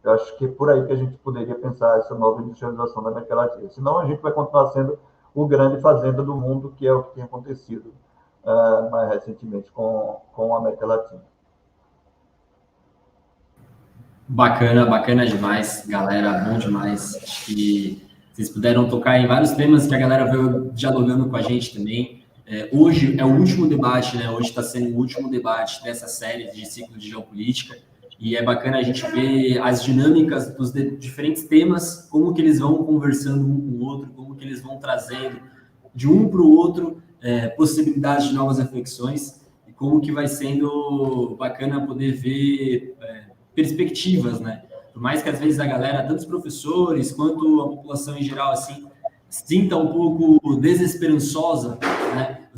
Eu acho que é por aí que a gente poderia pensar essa nova industrialização da América Latina. Senão, a gente vai continuar sendo o grande fazenda do mundo, que é o que tem acontecido mais recentemente com a América Latina. Bacana, bacana demais, galera, bom demais. Acho que vocês puderam tocar em vários temas que a galera veio dialogando com a gente também. Hoje é o último debate, né? Hoje está sendo o último debate dessa série de ciclo de geopolítica, e é bacana a gente ver as dinâmicas dos diferentes temas, como que eles vão conversando um com o outro, como que eles vão trazendo de um para o outro possibilidades de novas reflexões, e como que vai sendo bacana poder ver perspectivas, né? Por mais que às vezes a galera, tanto os professores quanto a população em geral, assim, sinta um pouco desesperançosa, né?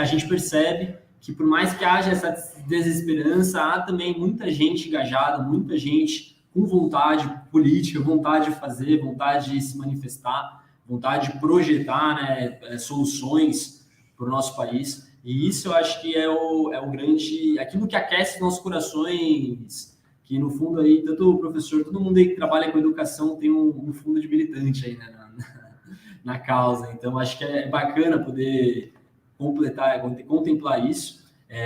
A gente percebe que por mais que haja essa desesperança, há também muita gente engajada, muita gente com vontade política, vontade de fazer, vontade de se manifestar, vontade de projetar, né, soluções para o nosso país. E isso eu acho que é o grande, aquilo que aquece nossos corações, que no fundo aí, tanto o professor, todo mundo aí que trabalha com educação tem um fundo de militante aí, né, na causa. Então, acho que é bacana poder contemplar isso.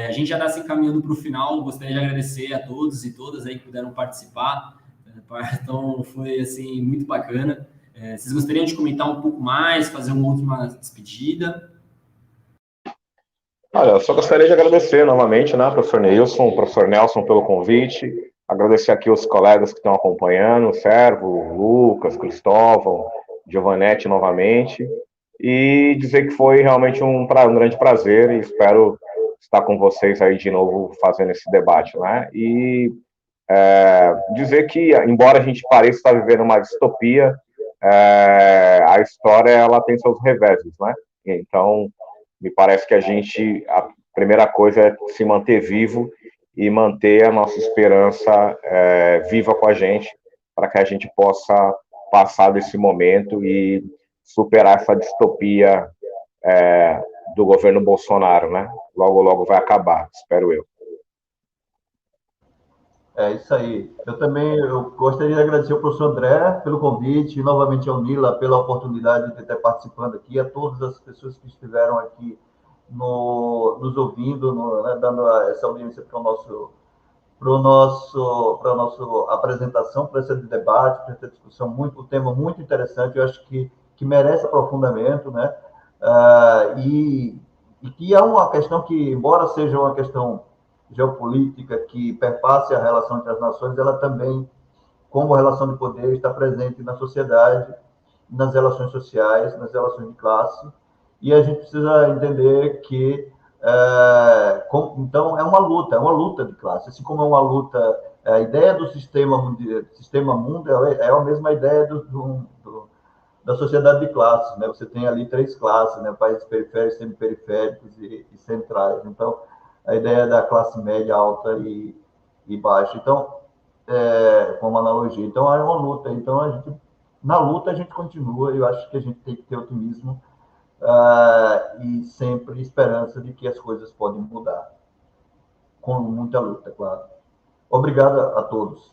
A gente já está se encaminhando para o final, gostaria de agradecer a todos e todas aí que puderam participar. Então, foi, assim, muito bacana. Vocês gostariam de comentar um pouco mais, fazer uma última despedida? Olha, eu só gostaria de agradecer novamente, né, professor Neilson, professor Nelson, pelo convite. Agradecer aqui os colegas que estão acompanhando, o Servo, Lucas, Cristóvão, Giovanetti novamente, e dizer que foi realmente um grande prazer e espero estar com vocês aí de novo fazendo esse debate, né? E dizer que, embora a gente pareça estar vivendo uma distopia, a história ela tem seus reveses, né? Então, me parece que a primeira coisa é se manter vivo e manter a nossa esperança viva com a gente, para que a gente possa passar desse momento e superar essa distopia do governo Bolsonaro, né? Logo, logo vai acabar, espero eu. É isso aí. Eu gostaria de agradecer ao professor André pelo convite, e novamente ao Nila pela oportunidade de estar participando aqui, a todas as pessoas que estiveram aqui nos ouvindo, né, dando essa audiência para a nossa apresentação, para esse debate, para essa discussão, um tema muito interessante, eu acho que merece aprofundamento, né? E que é uma questão que, embora seja uma questão geopolítica que perpasse a relação entre as nações, ela também, como relação de poder, está presente na sociedade, nas relações sociais, nas relações de classe, e a gente precisa entender que então é uma luta de classe, assim como é uma luta, a ideia do sistema mundo é a mesma ideia da sociedade de classes, né? Você tem ali 3 classes, né? Países periféricos, semiperiféricos e centrais. Então, a ideia da classe média, alta e baixa. Então, como analogia. Então, é uma luta. Então, na luta a gente continua. Eu acho que a gente tem que ter otimismo e sempre esperança de que as coisas podem mudar. Com muita luta, claro. Obrigado a todos.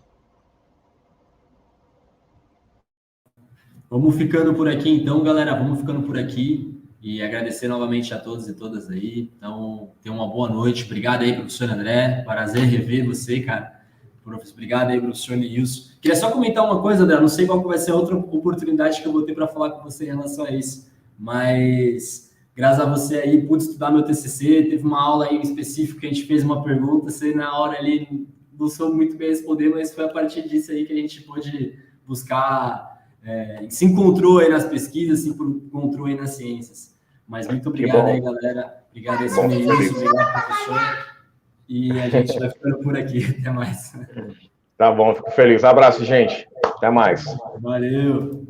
Vamos ficando por aqui, então, galera. Vamos ficando por aqui. E agradecer novamente a todos e todas aí. Então, tenham uma boa noite. Obrigado aí, professor André. Prazer rever você, cara. Obrigado aí, professor Nilson. Queria só comentar uma coisa, André. Não sei qual vai ser a outra oportunidade que eu vou ter para falar com você em relação a isso. Mas, graças a você aí, pude estudar meu TCC. Teve uma aula aí específica que a gente fez uma pergunta. Você, na hora ali, não soube muito bem responder, mas foi a partir disso aí que a gente pôde buscar... se encontrou aí nas pesquisas, se encontrou aí nas ciências. Mas muito obrigado aí, galera. Obrigado aí, senhor Nilson. Obrigado, professor. E a gente vai ficando por aqui. Até mais. Tá bom, fico feliz. Abraço, gente. Até mais. Valeu.